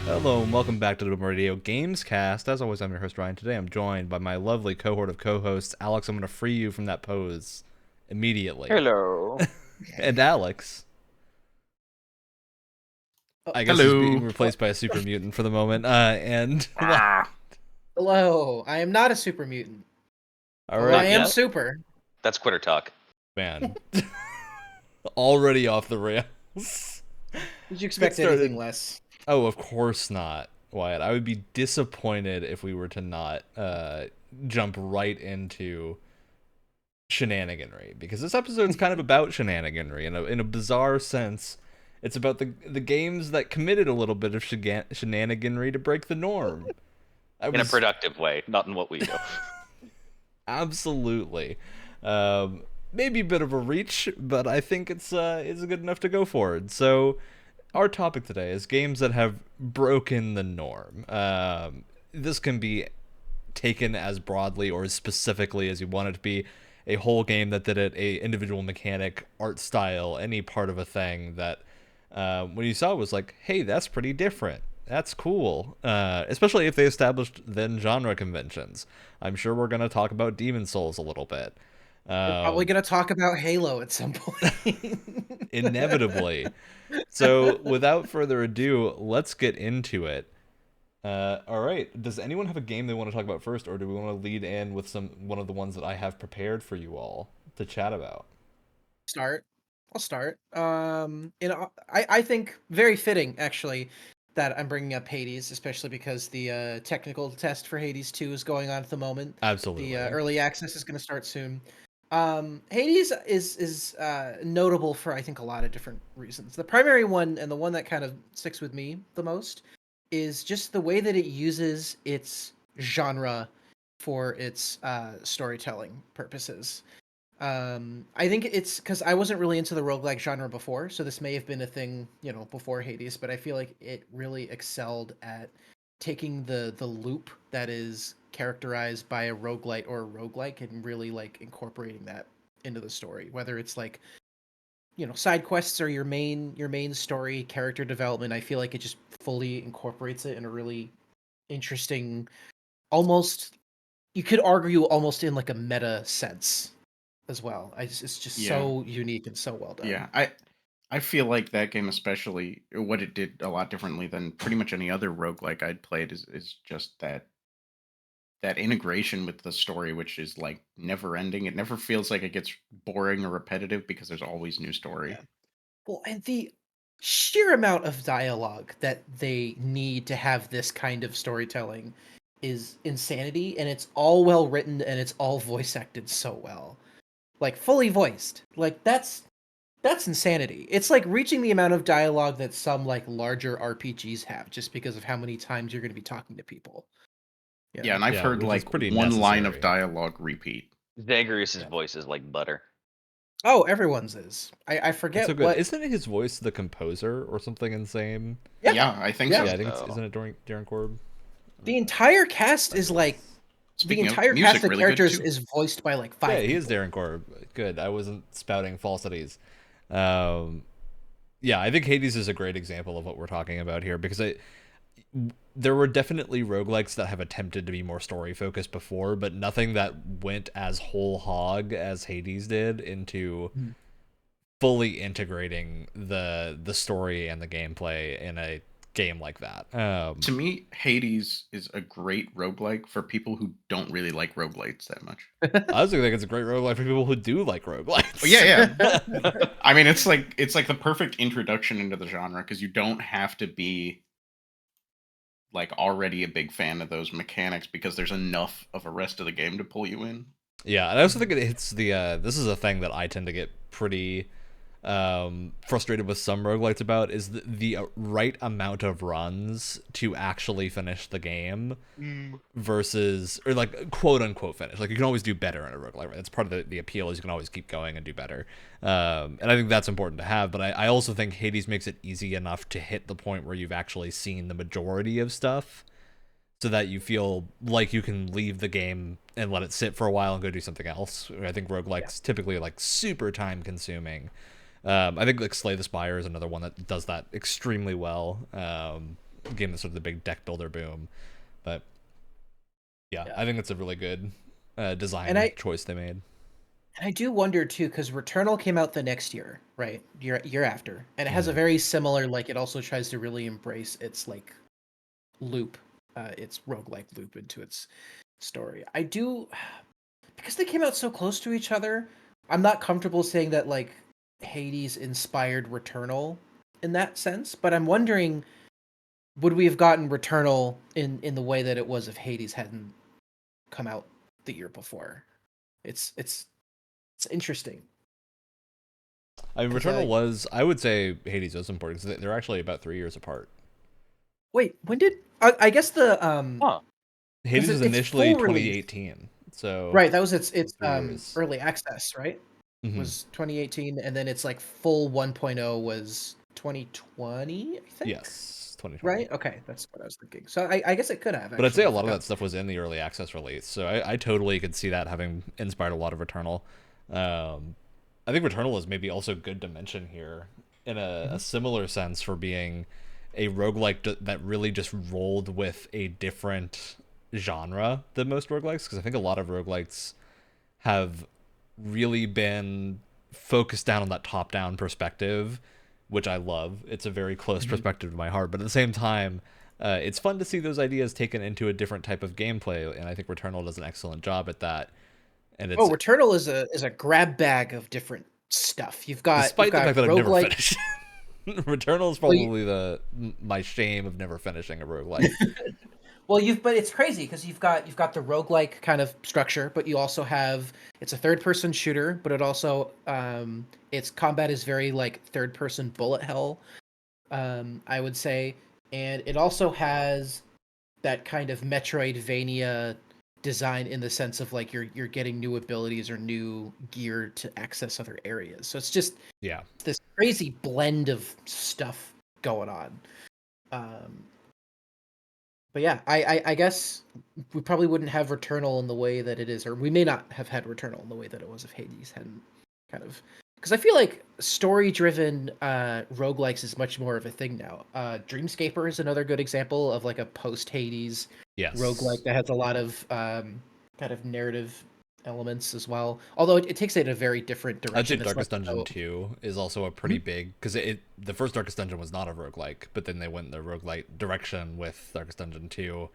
Hello and welcome back to the Radio Gamescast. As always, I'm your host Ryan. Today I'm joined by my lovely cohort of co-hosts. Alex, I'm going to free you from that pose immediately. Hello. And Alex, I guess he's being Hello. replaced by a super mutant for the moment. Hello, I am not a super mutant. All Well, I right, am yeah. super. That's quitter talk. man. Already off the rails. Did you expect started. anything less? Oh, of course not, Wyatt. I would be disappointed if we were to not jump right into shenaniganry, because this episode's kind of about shenaniganry in a bizarre sense. It's about the games that committed a little bit of shenaniganry to break the norm. In a productive way, not in what we do. Absolutely. Maybe a bit of a reach, but I think it's good enough to go forward. So our topic today is games that have broken the norm. This can be taken as broadly or as specifically as you want it to be. A whole game that did it, a individual mechanic, art style, any part of a thing that when you saw it was like, hey, that's pretty different. That's cool. Especially if they established then genre conventions. I'm sure we're going to talk about Demon's Souls a little bit. We're probably going to talk about Halo at some point. Inevitably. So without further ado, let's get into it. All right. Does anyone have a game they want to talk about first, or do we want to lead in with one of the ones that I have prepared for you all to chat about? I'll start. I think very fitting actually that I'm bringing up Hades, especially because the technical test for Hades 2 is going on at the moment. Absolutely. The early access is going to start soon. Hades is notable for I think a lot of different reasons. The primary one, and the one that kind of sticks with me the most, is just the way that it uses its genre for its storytelling purposes. I think it's because I wasn't really into the roguelike genre before, so this may have been a thing, before Hades, but I feel like it really excelled at taking the loop that is characterized by a roguelite or a roguelike and really like incorporating that into the story, whether it's like side quests or your main story character development. I feel like it just fully incorporates it in a really interesting, almost, you could argue almost in like a meta sense as well. It's just so unique and so well done. Yeah, I feel like that game, especially what it did a lot differently than pretty much any other roguelike I'd played, is just that integration with the story, which is like never ending. It never feels like it gets boring or repetitive because there's always new story. Yeah. Well, and the sheer amount of dialogue that they need to have this kind of storytelling is insanity, and it's all well written and it's all voice acted so well. Like fully voiced. Like that's insanity. It's like reaching the amount of dialogue that some like larger RPGs have, just because of how many times you're going to be talking to people. Yeah, and I've heard like one line of dialogue repeat. Zagreus' voice is like butter. Oh, everyone's is. I forget so good. what. Isn't it his voice the composer or something insane? Yeah, I think so. Yeah, I think isn't it Darren Korb? The entire cast is like. Speaking the entire music, cast of really characters is voiced by like 5 Yeah, people. he is Darren Korb. Good. I wasn't spouting falsities. Yeah, I think Hades is a great example of what we're talking about here, because there were definitely roguelikes that have attempted to be more story focused before, but nothing that went as whole hog as Hades did into fully integrating the story and the gameplay in a game like that. To me, Hades is a great roguelike for people who don't really like roguelites that much. I also think it's a great roguelike for people who do like roguelites. Oh, yeah. I mean, it's like the perfect introduction into the genre, because you don't have to be like already a big fan of those mechanics, because there's enough of a rest of the game to pull you in. Yeah, and I also think it hits the this is a thing that I tend to get pretty frustrated with some roguelites about, is the right amount of runs to actually finish the game versus, or like quote unquote finish. Like you can always do better in a roguelike, right? That's part of the appeal, is you can always keep going and do better. And I think that's important to have, but I also think Hades makes it easy enough to hit the point where you've actually seen the majority of stuff, so that you feel like you can leave the game and let it sit for a while and go do something else. I think roguelikes typically like super time consuming. I think like Slay the Spire is another one that does that extremely well. game that's sort of the big deck builder boom. But yeah, Yeah. I think it's a really good design choice they made. And I do wonder too, because Returnal came out the next year, right? Year after, and it has a very similar, like, it also tries to really embrace its like loop, its roguelike loop into its story. I do, because they came out so close to each other. I'm not comfortable saying that like Hades inspired Returnal in that sense, but I'm wondering, would we have gotten Returnal in the way that it was if Hades hadn't come out the year before? It's interesting. I mean, 'Cause Returnal was, I would say Hades was important because they're actually about 3 years apart. Wait, when did I guess the Huh. Hades was it's initially full release. 2018, so Right, that was its 3 years. early access, right? Mhm. Was 2018, and then it's like full 1.0 was 2020, I think. Yes, 2020. Right? Okay, that's what I was thinking. So I guess it could have. But I'd say actually, a I lot of forgot. that stuff was in the early access release, so I totally could see that having inspired a lot of Returnal. I think Returnal is maybe also good to mention here in a similar sense for being a roguelike that really just rolled with a different genre than most roguelikes, because I think a lot of roguelikes have really been focused down on that top-down perspective, which I love. It's a very close perspective to my heart, but at the same time, it's fun to see those ideas taken into a different type of gameplay, and I think Returnal does an excellent job at that. And it's, Returnal is a grab bag of different stuff. You've got despite the fact that I've never roguelike. finished. Returnal is Well, you, probably my shame of never finishing a roguelike. but it's crazy because you've got the roguelike kind of structure, but you also have, it's a third person shooter, but it also its combat is very like third person bullet hell, I would say, and it also has that kind of Metroidvania design in the sense of like you're getting new abilities or new gear to access other areas. So it's just Yeah. this crazy blend of stuff going on. But yeah, I guess we probably wouldn't have Returnal in the way that it is, or we may not have had Returnal in the way that it was if Hades hadn't kind of, because I feel like story-driven roguelikes is much more of a thing now. Dreamscaper is another good example of like a post-Hades Yes. roguelike that has a lot of kind of narrative elements as well. Although it takes it in a very different I'd say direction. It's Darkest less Dungeon about 2 is also a pretty big, because the first Darkest Dungeon was not a roguelike, but then they went the roguelike direction with Darkest Dungeon 2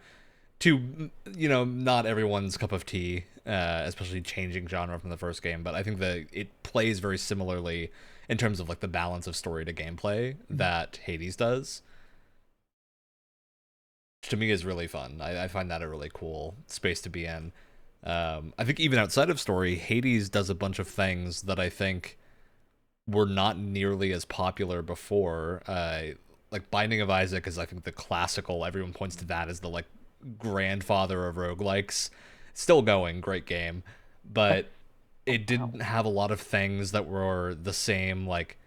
to, not everyone's cup of tea, especially changing genre from the first game, but I think that it plays very similarly in terms of like the balance of story to gameplay that Hades does, which to me is really fun. I find that a really cool space to be in. I think even outside of story, Hades does a bunch of things that I think were not nearly as popular before. Like Binding of Isaac is, I think, the classical. Everyone points to that as the like grandfather of roguelikes. Still going, great game, but it didn't have a lot of things that were the same, like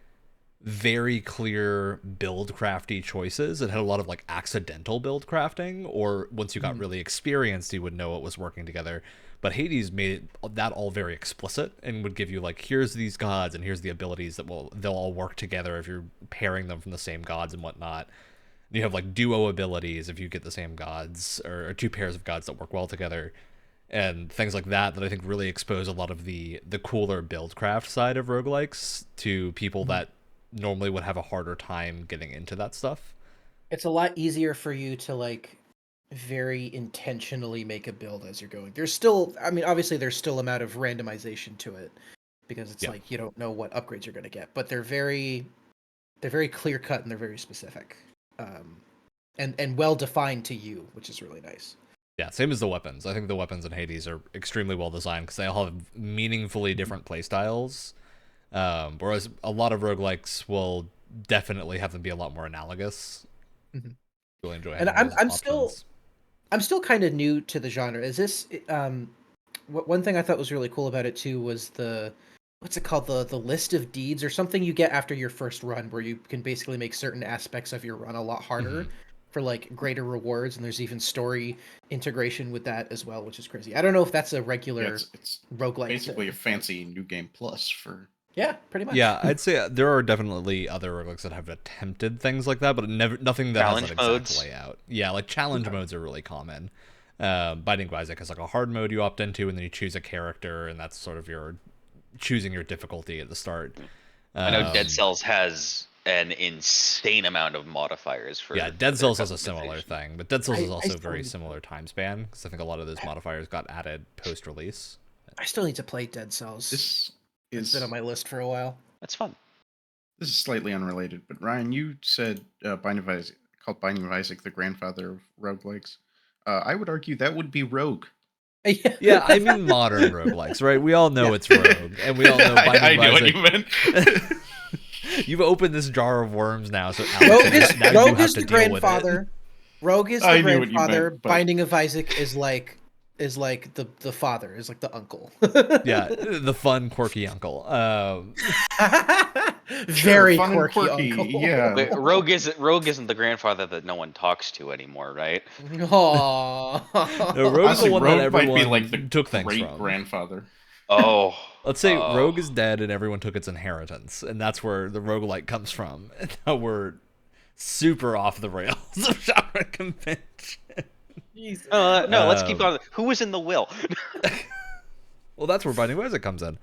very clear build crafty choices. It had a lot of like accidental build crafting, or once you got really experienced, you would know it was working together. But Hades made that all very explicit and would give you like, here's these gods and here's the abilities that they'll all work together if you're pairing them from the same gods and whatnot. You have like duo abilities if you get the same gods, or two pairs of gods that work well together, and things like that I think really expose a lot of the cooler buildcraft side of roguelikes to people that normally would have a harder time getting into that stuff. it's a lot easier for you to like very intentionally make a build as you're going. There's still, I mean, obviously there's still amount of randomization to it because it's Yeah. like you don't know what upgrades you're going to get, but they're very clear cut and they're very specific, and well defined to you, which is really nice. Yeah, same as the weapons. I think the weapons in Hades are extremely well designed because they all have meaningfully different playstyles. Whereas a lot of roguelikes will definitely have them be a lot more analogous. Really enjoy And having those options. I'm still kind of new to the genre. Is this one thing I thought was really cool about it too was the, what's it called, the list of deeds or something you get after your first run, where you can basically make certain aspects of your run a lot harder for like greater rewards, and there's even story integration with that as well, which is crazy. I don't know if that's a regular it's roguelike basically thing. a fancy New Game Plus for Yeah, pretty much. Yeah, I'd say there are definitely other roguelikes that have attempted things like that, but nothing that Challenge has an exact modes. layout. Yeah, like challenge modes are really common. Binding of Isaac has like a hard mode you opt into, and then you choose a character, and that's sort of your choosing your difficulty at the start. I know Dead Cells has an insane amount of modifiers for. Yeah, for Dead their Cells has a similar customization. thing, but Dead Cells is I also still very need- similar time span because I think a lot of those modifiers got added post-release. I still need to play Dead Cells. This It's is been on my list for a while. That's fun. this is slightly unrelated, but Ryan, you said Binding of Isaac, called Binding of Isaac the grandfather of roguelikes. I would argue that would be Rogue. Yeah, I mean modern roguelikes, right? We all know it's Rogue, and we all know Binding I of knew Isaac. what you meant. You've opened this jar of worms now, so Rogue is, now you Rogue have is to the deal with it. grandfather. Rogue is I the knew what you grandfather. meant, but- Binding of Isaac is like the father, is like the uncle. Yeah, the fun, quirky uncle. Very fun and quirky, uncle. Yeah. Wait, Rogue isn't the grandfather that no one talks to anymore, right? Aww. No, Rogue's Honestly, the one Rogue that might everyone be like the took things great from. grandfather. Oh. Let's say Oh. Rogue is dead and everyone took its inheritance, and that's where the roguelike comes from. And now we're super off the rails of genre convention. Jesus. No, let's keep on. Who was in the will? Well, that's where Binding of Isaac comes in.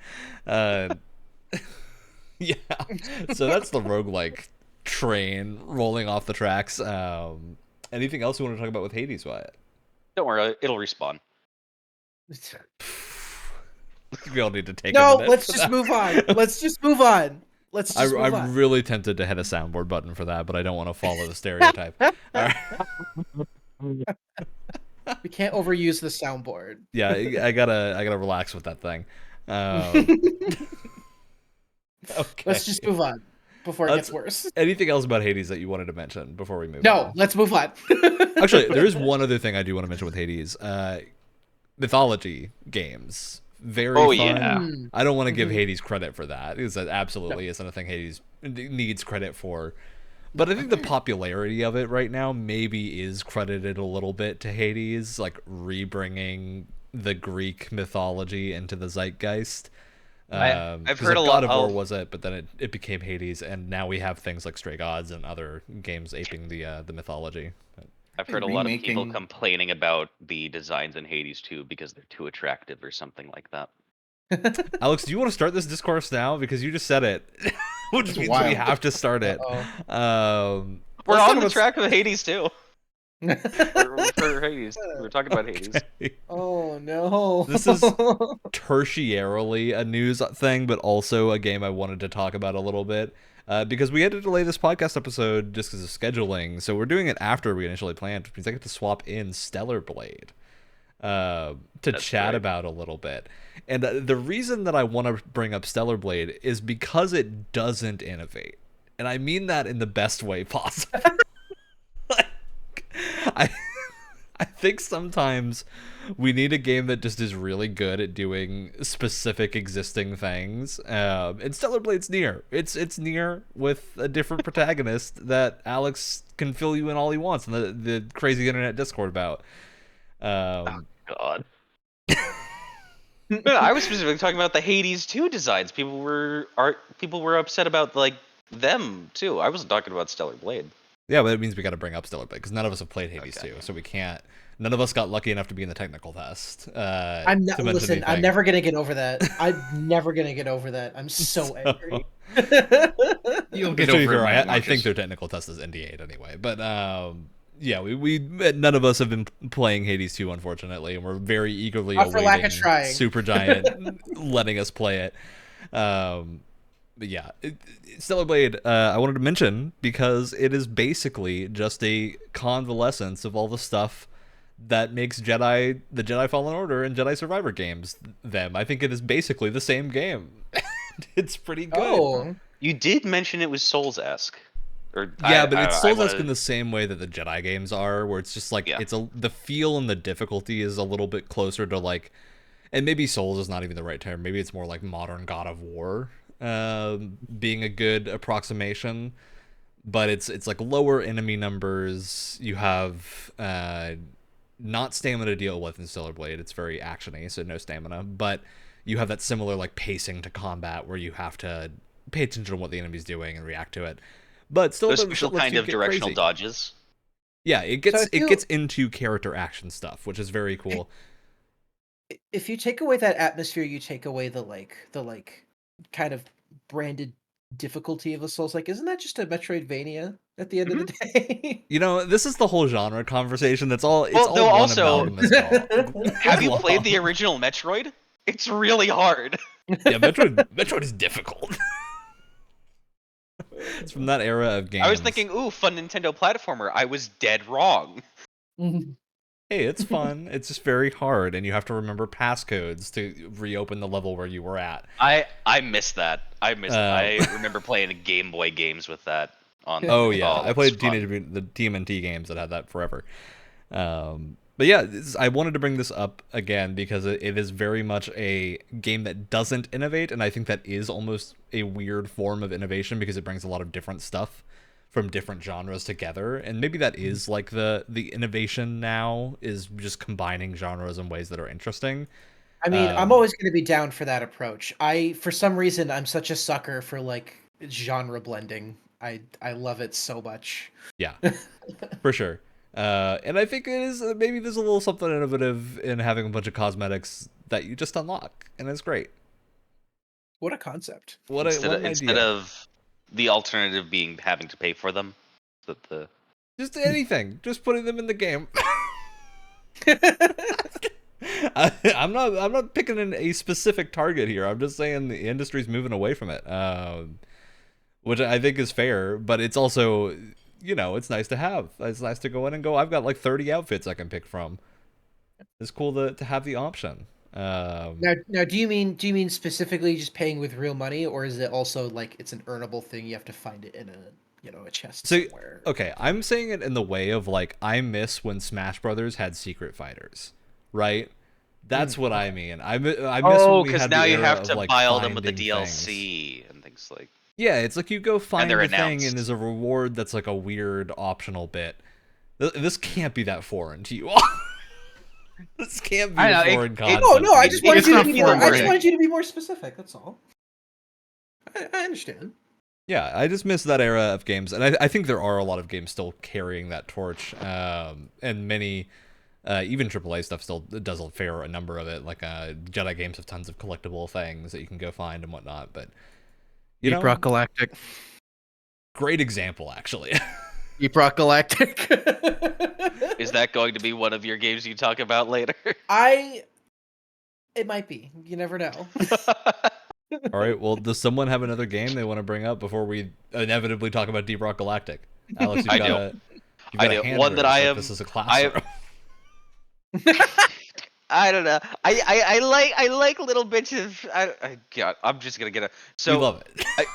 Yeah, so that's the roguelike train rolling off the tracks. Anything else you want to talk about with Hades, Wyatt? Don't worry, it'll respawn. We all need to take a No, minute let's for just that. move on. Let's just move on. Let's just move I'm on. really tempted to hit a soundboard button for that, but I don't want to follow the stereotype. All right. We can't overuse the soundboard. Yeah, I gotta relax with that thing. Okay. Let's just move on before it Let's- gets worse. Anything else about Hades that you wanted to mention before we move No, on? let's move on. Actually, there is one other thing I do want to mention with Hades. Mythology games. Very Oh, fun. yeah. Mm. I don't want to give Mhm. Hades credit for that, because that absolutely isn't a thing Hades needs credit for. But I think the popularity of it right now maybe is credited a little bit to Hades, like rebringing the Greek mythology into the zeitgeist. I've 'Cause, heard like, a lot- God of War I'll- was it, but then it became Hades, and now we have things like Stray Gods and other games aping the mythology. I've heard a lot of people Remaking- complaining about the designs in Hades 2 because they're too attractive or something like that. Alex, do you want to start this discourse now? Because you just said it, which It's means we wild. have to start it. We're let's talk on the about- track of Hades 2. For Hades. We're talking about Hades. Okay. Oh no. This is tertiarily a news thing, but also a game I wanted to talk about a little bit. Because we had to delay this podcast episode just because of scheduling, so we're doing it after we initially planned, which means I get to swap in Stellar Blade to That's chat great. about a little bit. And the reason that I want to bring up Stellar Blade is because it doesn't innovate. And I mean that in the best way possible. I think sometimes we need a game that just is really good at doing specific existing things. And Stellar Blade's Nier. It's Nier with a different protagonist that Alex can fill you in all he wants in the crazy internet Discord about. God. No, I was specifically talking about the Hades 2 designs. People were upset about like them too. I wasn't talking about Stellar Blade. Yeah, but it means we got to bring up Stellar Blade because none of us have played Hades Okay. 2, so we can't. None of us got lucky enough to be in the technical test. I'm not to mention listen, I'm anything. never gonna get over that. I'm never gonna get over that. I'm so angry. You'll To get be over fair, it. I think their technical test is NDA'd anyway. But yeah, we none of us have been playing Hades 2, unfortunately, and we're very eagerly Not for awaiting lack of trying. Supergiant letting us play it. But yeah, Stellar Blade, I wanted to mention because it is basically just a convalescence of all the stuff that makes the Jedi Fallen Order and Jedi Survivor games them. I think it is basically the same game. It's pretty good. Oh. You did mention it was Souls-esque. Yeah, but it's Souls-esque in the same way that the Jedi games are, where it's just like Yeah. the feel and the difficulty is a little bit closer to like, and maybe Souls is not even the right term. Maybe it's more like modern God of War, being a good approximation. But it's like lower enemy numbers. You have not stamina to deal with in Stellar Blade. It's very actiony, so no stamina. But you have that similar like pacing to combat where you have to pay attention to what the enemy's doing and react to it. But still, Those still special lets kind you of get directional crazy. dodges. Yeah, it So gets I feel- it gets into character action stuff, which is very cool. If you take away that atmosphere, you take away the kind of branded difficulty of the Souls. Like, isn't that just a Metroidvania at the end of the day? You know, this is the whole genre conversation. It's all Well, though one also- amalgamous. Have you played the original Metroid? It's really hard. Yeah, Metroid is difficult. It's from that era of games. I was thinking, ooh, fun Nintendo platformer. I was dead wrong. Hey, it's fun. It's just very hard, and you have to remember passcodes to reopen the level where you were at. I miss that. I remember playing Game Boy games with that on. Oh yeah, I that's played fun. the TMNT games that had that forever. But yeah, I wanted to bring this up again because it is very much a game that doesn't innovate, and I think that is almost a weird form of innovation because it brings a lot of different stuff from different genres together, and maybe that is like the innovation now is just combining genres in ways that are interesting. I mean, I'm always going to be down for that approach. For some reason, I'm such a sucker for like genre blending. I love it so much. Yeah, for sure. And I think it is maybe there's a little something innovative in having a bunch of cosmetics that you just unlock, and it's great. What a concept! What an Instead idea. of the alternative being having to pay for them. Just anything, just putting them in the game. I'm not picking a specific target here. I'm just saying the industry's moving away from it, which I think is fair. But it's also, it's nice to have. It's nice to go in and go, I've got like 30 outfits I can pick from. It's cool to have the option. Now, do you mean specifically just paying with real money, or is it also like it's an earnable thing? You have to find it in a chest somewhere. Okay, I'm saying it in the way of like I miss when Smash Brothers had secret fighters, right? That's what I mean. I miss when we had now the you era have of, to like, buy all them with the finding DLC things. and things like. Yeah, it's like you go find they're the thing, announced. and there's a reward that's like a weird optional bit. This can't be that foreign to you all. This can't be I know, a foreign concept. No, I just wanted It's you to not be more. foreign I just brain. wanted you to be more specific. That's all. I understand. Yeah, I just miss that era of games, and I think there are a lot of games still carrying that torch, and many, even AAA stuff still does a number of it. Like Jedi games have tons of collectible things that you can go find and whatnot. But Deep Rock Galactic. great example actually. Deep Rock Galactic. Is that going to be one of your games you talk about later? It might be. You never know. All right, well, does someone have another game they want to bring up before we inevitably talk about Deep Rock Galactic? Alex, you've I got do. a do. hand One that raised I like am- This is a classroom. I don't know. I like little bits of. God, I'm just gonna get a. So we love it.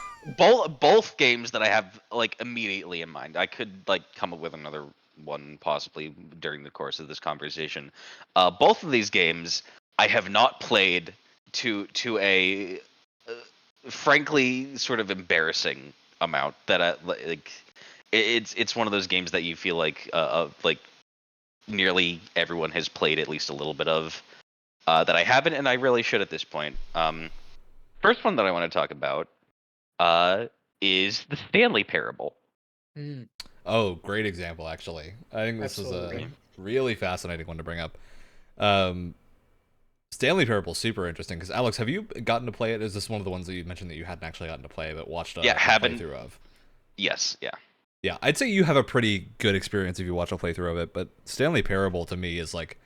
both games that I have like immediately in mind. I could like come up with another one possibly during the course of this conversation. Both of these games I have not played to a frankly sort of embarrassing amount that I like. It's one of those games that you feel like nearly everyone has played at least a little bit of. That I haven't, and I really should at this point. First one that I want to talk about is the Stanley Parable. Oh, great example, actually. I think this is Absolutely. a really fascinating one to bring up. Stanley Parable is super interesting because Alex, have you gotten to play it? Is this one of the ones that you mentioned that you hadn't actually gotten to play but watched a haven't. playthrough of? Yes, yeah. Yeah, I'd say you have a pretty good experience if you watch a playthrough of it, but Stanley Parable to me is like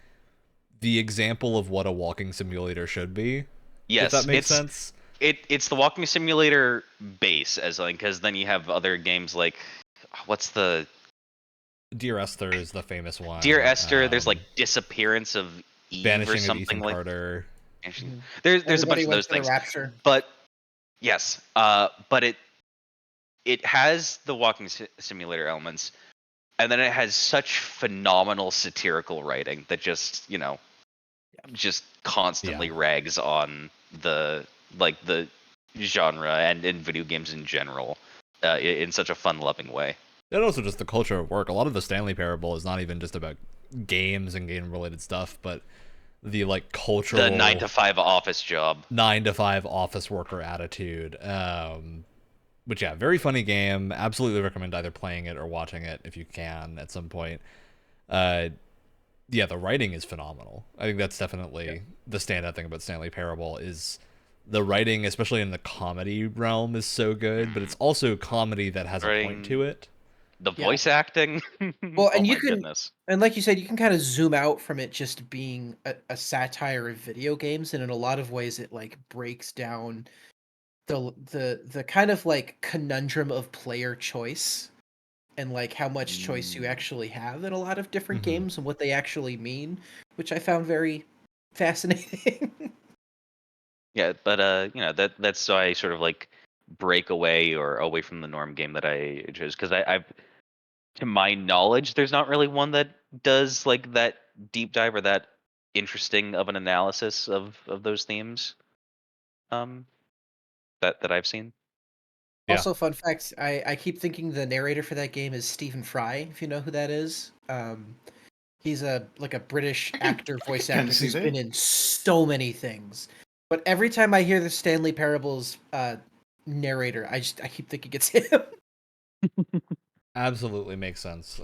the example of what a walking simulator should be. Yes, if that makes sense. It's the walking simulator base, as like, because then you have other games like what's the Dear Esther is the famous one. Dear Esther. There's like Disappearance of Eve or Vanishing of something Ethan like. Carter. There's a bunch Everybody of went those to the things. Rapture. But yes, but it has the walking simulator elements, and then it has such phenomenal satirical writing that just just constantly rags on the genre and in video games in general in such a fun loving way. And also just the culture of work. A lot of the Stanley Parable is not even just about games and game related stuff, but the like cultural The 9-to-5 office job. 9-to-5 office worker attitude. Which, yeah, very funny game. Absolutely recommend either playing it or watching it if you can at some point. Yeah, the writing is phenomenal. I think that's definitely the standout thing about Stanley Parable is the writing, especially in the comedy realm, is so good, but it's also comedy that has a point to it. The voice acting. Well, and oh you my can, goodness. and like you said, you can kind of zoom out from it just being a satire of video games, and in a lot of ways, it like breaks down the kind of like conundrum of player choice and like how much choice you actually have in a lot of different games and what they actually mean, which I found very fascinating. Yeah, but that's so I sort of like break away or away from the norm game that I chose because I've to my knowledge there's not really one that does like that deep dive or that interesting of an analysis of those themes that I've seen. Yeah. Also, fun fact, I keep thinking the narrator for that game is Stephen Fry, if you know who that is. He's a British actor, voice actor who's been in so many things. But every time I hear the Stanley Parables narrator, I keep thinking it's him. Absolutely makes sense.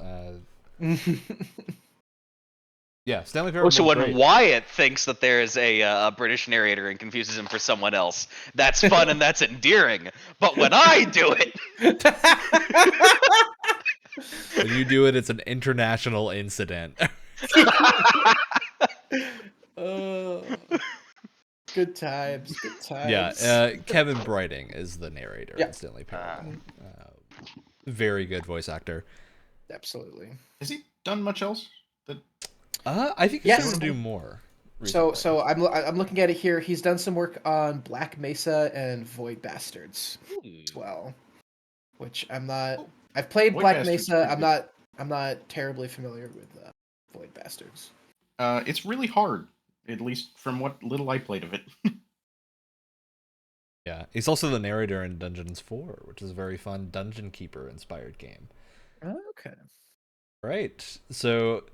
Yeah, Stanley Parable. So when great. Wyatt thinks that there is a British narrator and confuses him for someone else, that's fun and that's endearing. But when I do it, when you do it, it's an international incident. Oh, good times, good times. Yeah, Kevin Brighting is the narrator in Stanley Parable. Very good voice actor. Absolutely. Has he done much else? I think he's going to do more. Recently. So I'm looking at it here. He's done some work on Black Mesa and Void Bastards as well, which I'm not. I've played Void Black Bastards Mesa. I'm not terribly familiar with Void Bastards. It's really hard, at least from what little I played of it. Yeah, he's also the narrator in Dungeons 4, which is a very fun Dungeon Keeper inspired game. Okay. Right. So,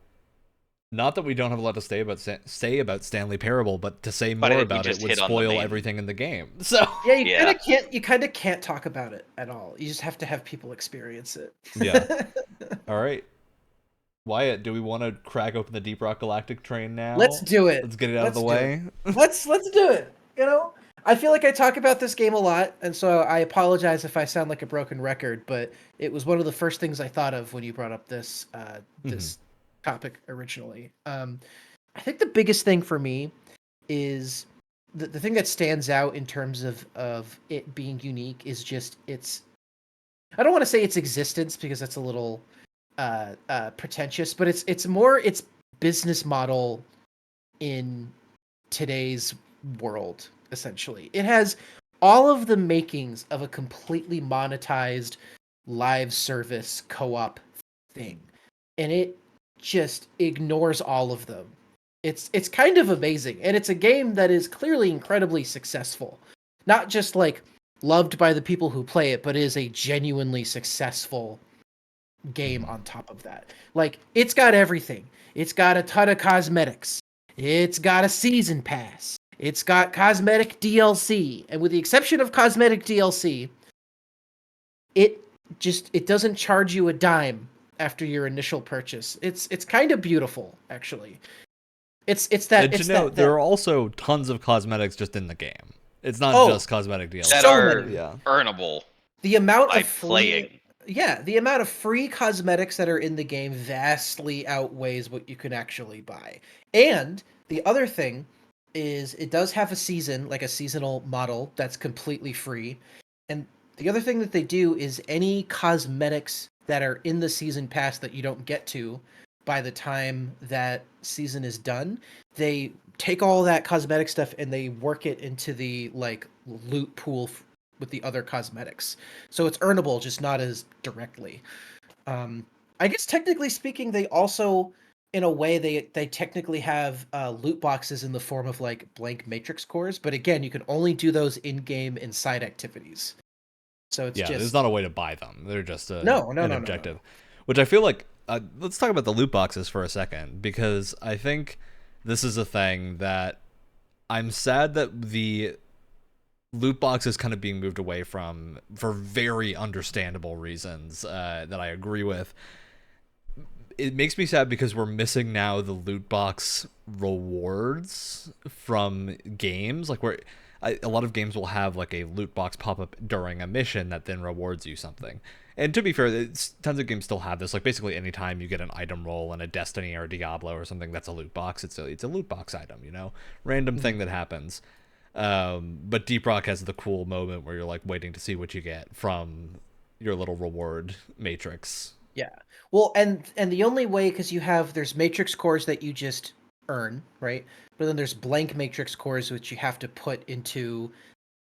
not that we don't have a lot to say about Stanley Parable, but to say more about it would spoil everything in the game. So yeah, you kind of can't talk about it at all. You just have to have people experience it. Yeah. All right. Wyatt, do we want to crack open the Deep Rock Galactic train now? Let's do it. Let's get it out of the way. Let's do it. You know, I feel like I talk about this game a lot, and so I apologize if I sound like a broken record, but it was one of the first things I thought of when you brought up this this topic originally. I think the biggest thing for me is the thing that stands out in terms of it being unique is just its. I don't want to say its existence because that's a little pretentious, but it's more its business model in today's world. Essentially, it has all of the makings of a completely monetized live service co-op thing, and it just ignores all of them. It's kind of amazing, and it's a game that is clearly incredibly successful. Not just like loved by the people who play it, but is a genuinely successful game on top of that. Like, it's got everything. It's got a ton of cosmetics. It's got a season pass. It's got cosmetic DLC. And with the exception of cosmetic DLC, it doesn't charge you a dime after your initial purchase. It's kind of beautiful, actually. It's that. It's that, there are also tons of cosmetics just in the game. It's not just cosmetic DLC. That are earnable. The amount by of playing. The amount of free cosmetics that are in the game vastly outweighs what you can actually buy. And the other thing is it does have a season, like a seasonal model that's completely free. And the other thing that they do is any cosmetics that are in the season pass that you don't get to by the time that season is done, they take all that cosmetic stuff and they work it into the like loot pool with the other cosmetics. So it's earnable, just not as directly. I guess technically speaking, they also, in a way, they technically have loot boxes in the form of like blank matrix cores, but again, you can only do those in-game and side activities. So it's there's not a way to buy them. They're just an objective. No. Which I feel like, let's talk about the loot boxes for a second, because I think this is a thing that I'm sad that the loot box is kind of being moved away from for very understandable reasons that I agree with. It makes me sad because we're missing now the loot box rewards from games. Like a lot of games will have like a loot box pop up during a mission that then rewards you something. And to be fair, tons of games still have this. Like basically, anytime you get an item roll in a Destiny or a Diablo or something, that's a loot box. It's a loot box item, random thing that happens. But Deep Rock has the cool moment where you're like waiting to see what you get from your little reward matrix. Yeah. Well, and the only way, because there's matrix cores that you just earn, right? But then there's blank matrix cores which you have to put into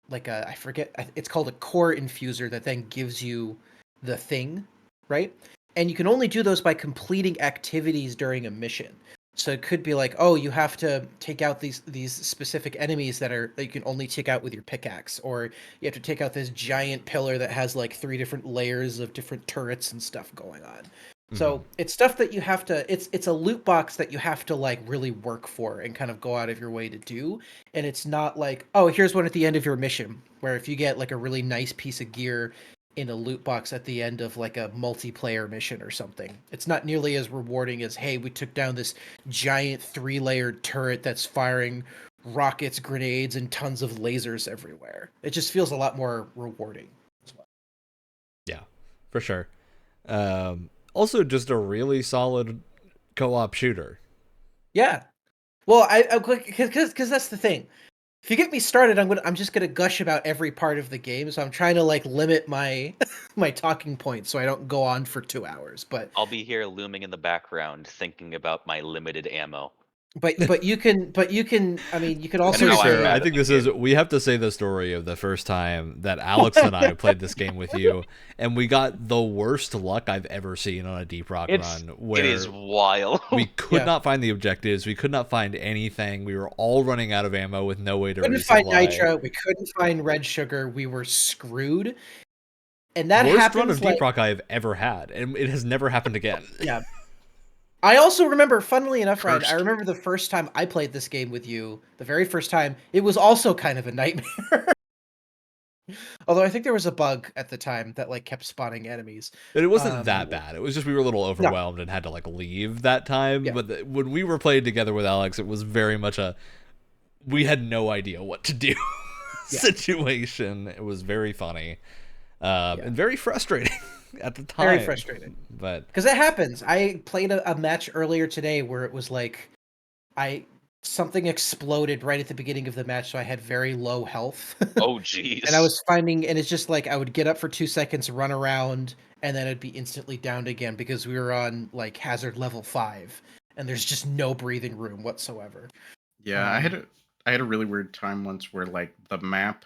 like I forget, it's called a core infuser that then gives you the thing, right? And you can only do those by completing activities during a mission. So it could be like, oh, you have to take out these specific enemies that you can only take out with your pickaxe, or you have to take out this giant pillar that has like 3 different layers of different turrets and stuff going on. So it's stuff that you have to. It's a loot box that you have to like really work for and kind of go out of your way to do. And it's not like, oh, here's one at the end of your mission, where if you get like a really nice piece of gear in a loot box at the end of like a multiplayer mission or something, it's not nearly as rewarding as, hey, we took down this giant 3-layered turret that's firing rockets, grenades, and tons of lasers everywhere. It just feels a lot more rewarding as well. Yeah, for sure. Also, just a really solid co-op shooter. Yeah. Well, because that's the thing. If you get me started, I'm just gonna gush about every part of the game. So I'm trying to like limit my my talking points so I don't go on for 2 hours. But I'll be here looming in the background, thinking about my limited ammo. but you can I mean you can also how I'm Sure, mad I at think the this is. We have to say the story of the first time that Alex and I played this game with you, and we got the worst luck I've ever seen on a Deep Rock run. Where It is wild. we could Yeah. not find the objectives, we could not find anything. We were all running out of ammo with no way to couldn't resupply. find nitro. We couldn't find red sugar. We were screwed. And that Worst happens run of like, Deep Rock I have ever had, and it has never happened again. yeah. I also remember, funnily enough, Ryan, I Cursed. remember the first time I played this game with you, the very first time, it was also kind of a nightmare. Although I think there was a bug at the time that like kept spawning enemies. But it wasn't that bad. It was just we were a little overwhelmed and had to like leave that time. Yeah. But when we were playing together with Alex, it was very much we had no idea what to do Yeah. situation. It was very funny and very frustrating at the time. Very frustrating. But Because it happens. I played a match earlier today where it was like something exploded right at the beginning of the match, so I had very low health. Oh, jeez. And I was finding, and it's just like I would get up for 2 seconds, run around, and then I'd be instantly downed again because we were on like hazard level 5, and there's just no breathing room whatsoever. Yeah, I had a really weird time once where like the map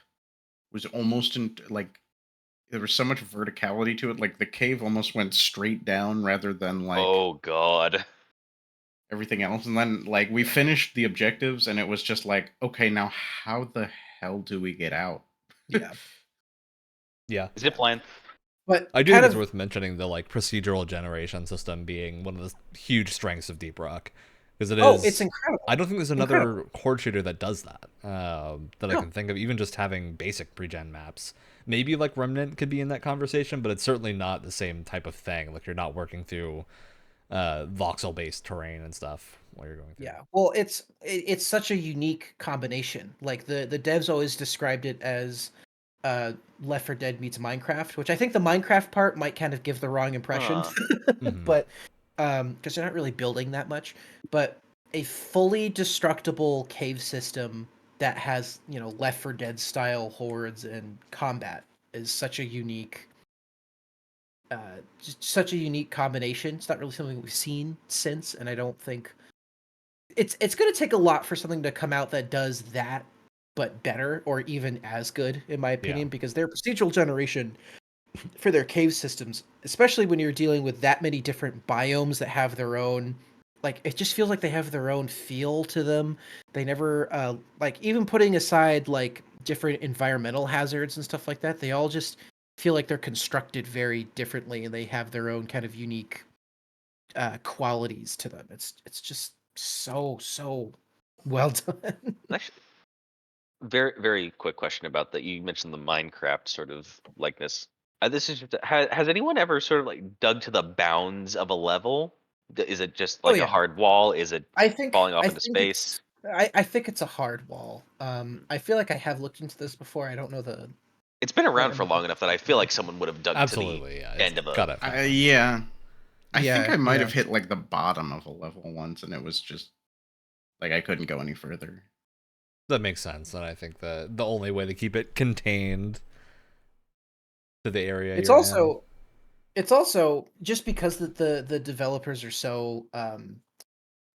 was almost in like there was so much verticality to it, like the cave almost went straight down rather than like Oh god. everything else. And then like we finished the objectives and it was just like, okay, now how the hell do we get out? Yeah. yeah, Zip line. But I do kind think it's of, worth mentioning the like procedural generation system being one of the huge strengths of Deep Rock. Because it is. oh, it's incredible. I don't think there's another Incredible. horde shooter that does that that I No. can think of. Even just having basic pre-gen maps, maybe like Remnant could be in that conversation, but it's certainly not the same type of thing. Like you're not working through voxel-based terrain and stuff while you're going through. Yeah. Well, it's such a unique combination. Like the devs always described it as Left 4 Dead meets Minecraft, which I think the Minecraft part might kind of give the wrong impression. Mhm. But because they're not really building that much, but a fully destructible cave system that has, Left 4 Dead style hordes and combat is such a unique just such a unique combination. It's not really something we've seen since, and I don't think it's going to take a lot for something to come out that does that but better or even as good, in my opinion, because their procedural generation for their cave systems, especially when you're dealing with that many different biomes that have their own, like, it just feels like they have their own feel to them. They never like, even putting aside like different environmental hazards and stuff like that, they all just feel like they're constructed very differently and they have their own kind of unique qualities to them. It's just so well done. Actually, very very quick question about that. You mentioned the Minecraft sort of likeness. This is just, has anyone ever sort of like dug to the bounds of a level? Is it just Oh like a yeah, hard wall? Is it I think falling off I into think space? it's I think it's a hard wall. I feel like I have looked into this before. I don't know the It's been don't around for remember. long enough that I feel like someone would have dug to the Absolutely, yeah. It's end of a. gotta happen. Yeah. I think Yeah, I might yeah. have hit like the bottom of a level once, and it was just like I couldn't go any further. That makes sense, and I think the only way to keep it contained to the area It's you're in. also just because the developers are so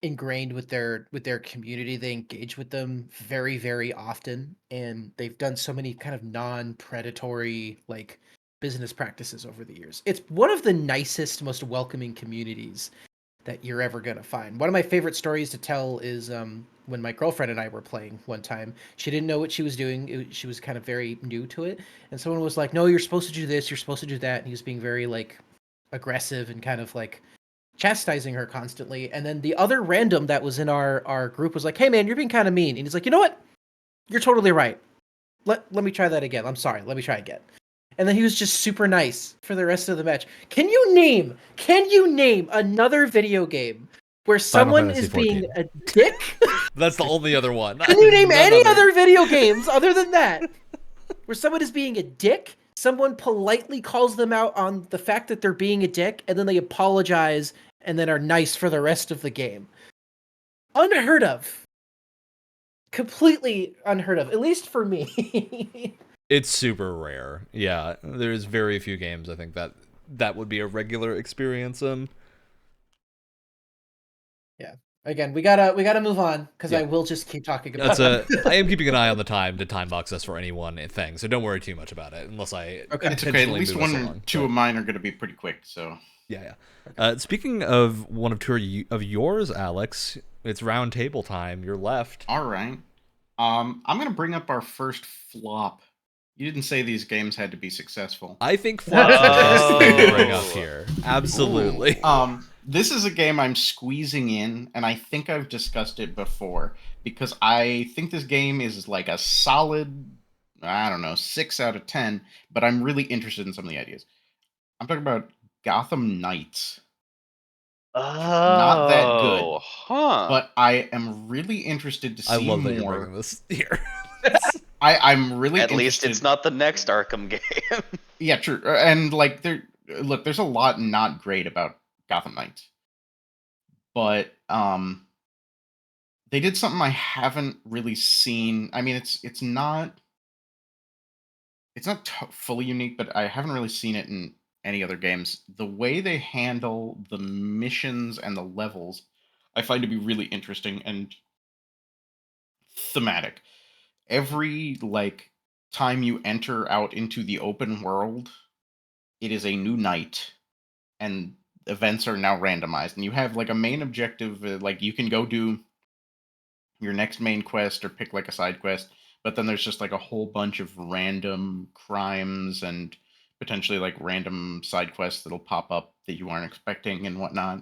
ingrained with their community. They engage with them very very often, and they've done so many kind of non-predatory like business practices over the years. It's one of the nicest, most welcoming communities that you're ever gonna find. One of my favorite stories to tell is when my girlfriend and I were playing one time. She didn't know what she was doing. She was kind of very new to it, and someone was like, "No, you're supposed to do this. You're supposed to do that." And he was being very like aggressive and kind of like chastising her constantly. And then the other random that was in our group was like, "Hey man, you're being kind of mean." And he's like, "You know what? You're totally right. Let me try that again. I'm sorry. Let me try again." And then he was just super nice for the rest of the match. Can you name another video game where Final someone Fantasy is being 14. a dick? That's the only other one. Can you name None any other. other video games other than that where someone is being a dick? Someone politely calls them out on the fact that they're being a dick, and then they apologize and then are nice for the rest of the game. Unheard of. Completely unheard of, at least for me. It's super rare. Yeah, there's very few games I think that would be a regular experience. Yeah. Again, we gotta move on because Yeah. I will just keep talking about That's it. I am keeping an eye on the time to time box us for any one thing, so don't worry too much about it unless I Okay. It's okay. At intentionally least move us one or along. two But, of mine are going to be pretty quick. So yeah. Speaking of one of two of yours, Alex, it's round table time. You're left. all right. I'm going to bring up our first flop. You didn't say these games had to be successful. I think flop's the best thing to bring up Oh. here. Absolutely. This is a game I'm squeezing in, and I think I've discussed it before because I think this game is like a solid, I don't know, 6 out of 10. But I'm really interested in some of the ideas. I'm talking about Gotham Knights. Not that good, Oh, huh. but I am really interested to see I love that you're more. bringing this here. I'm really At least interested. it's not the next Arkham game. Yeah, true. And like there's a lot not great about Gotham Knights. But they did something I haven't really seen. I mean, it's not fully unique, but I haven't really seen it in any other games. The way they handle the missions and the levels, I find to be really interesting and thematic. Every like time you enter out into the open world, it is a new night, and events are now randomized, and you have like a main objective. Like you can go do your next main quest or pick like a side quest, but then there's just like a whole bunch of random crimes and potentially like random side quests that'll pop up that you aren't expecting and whatnot.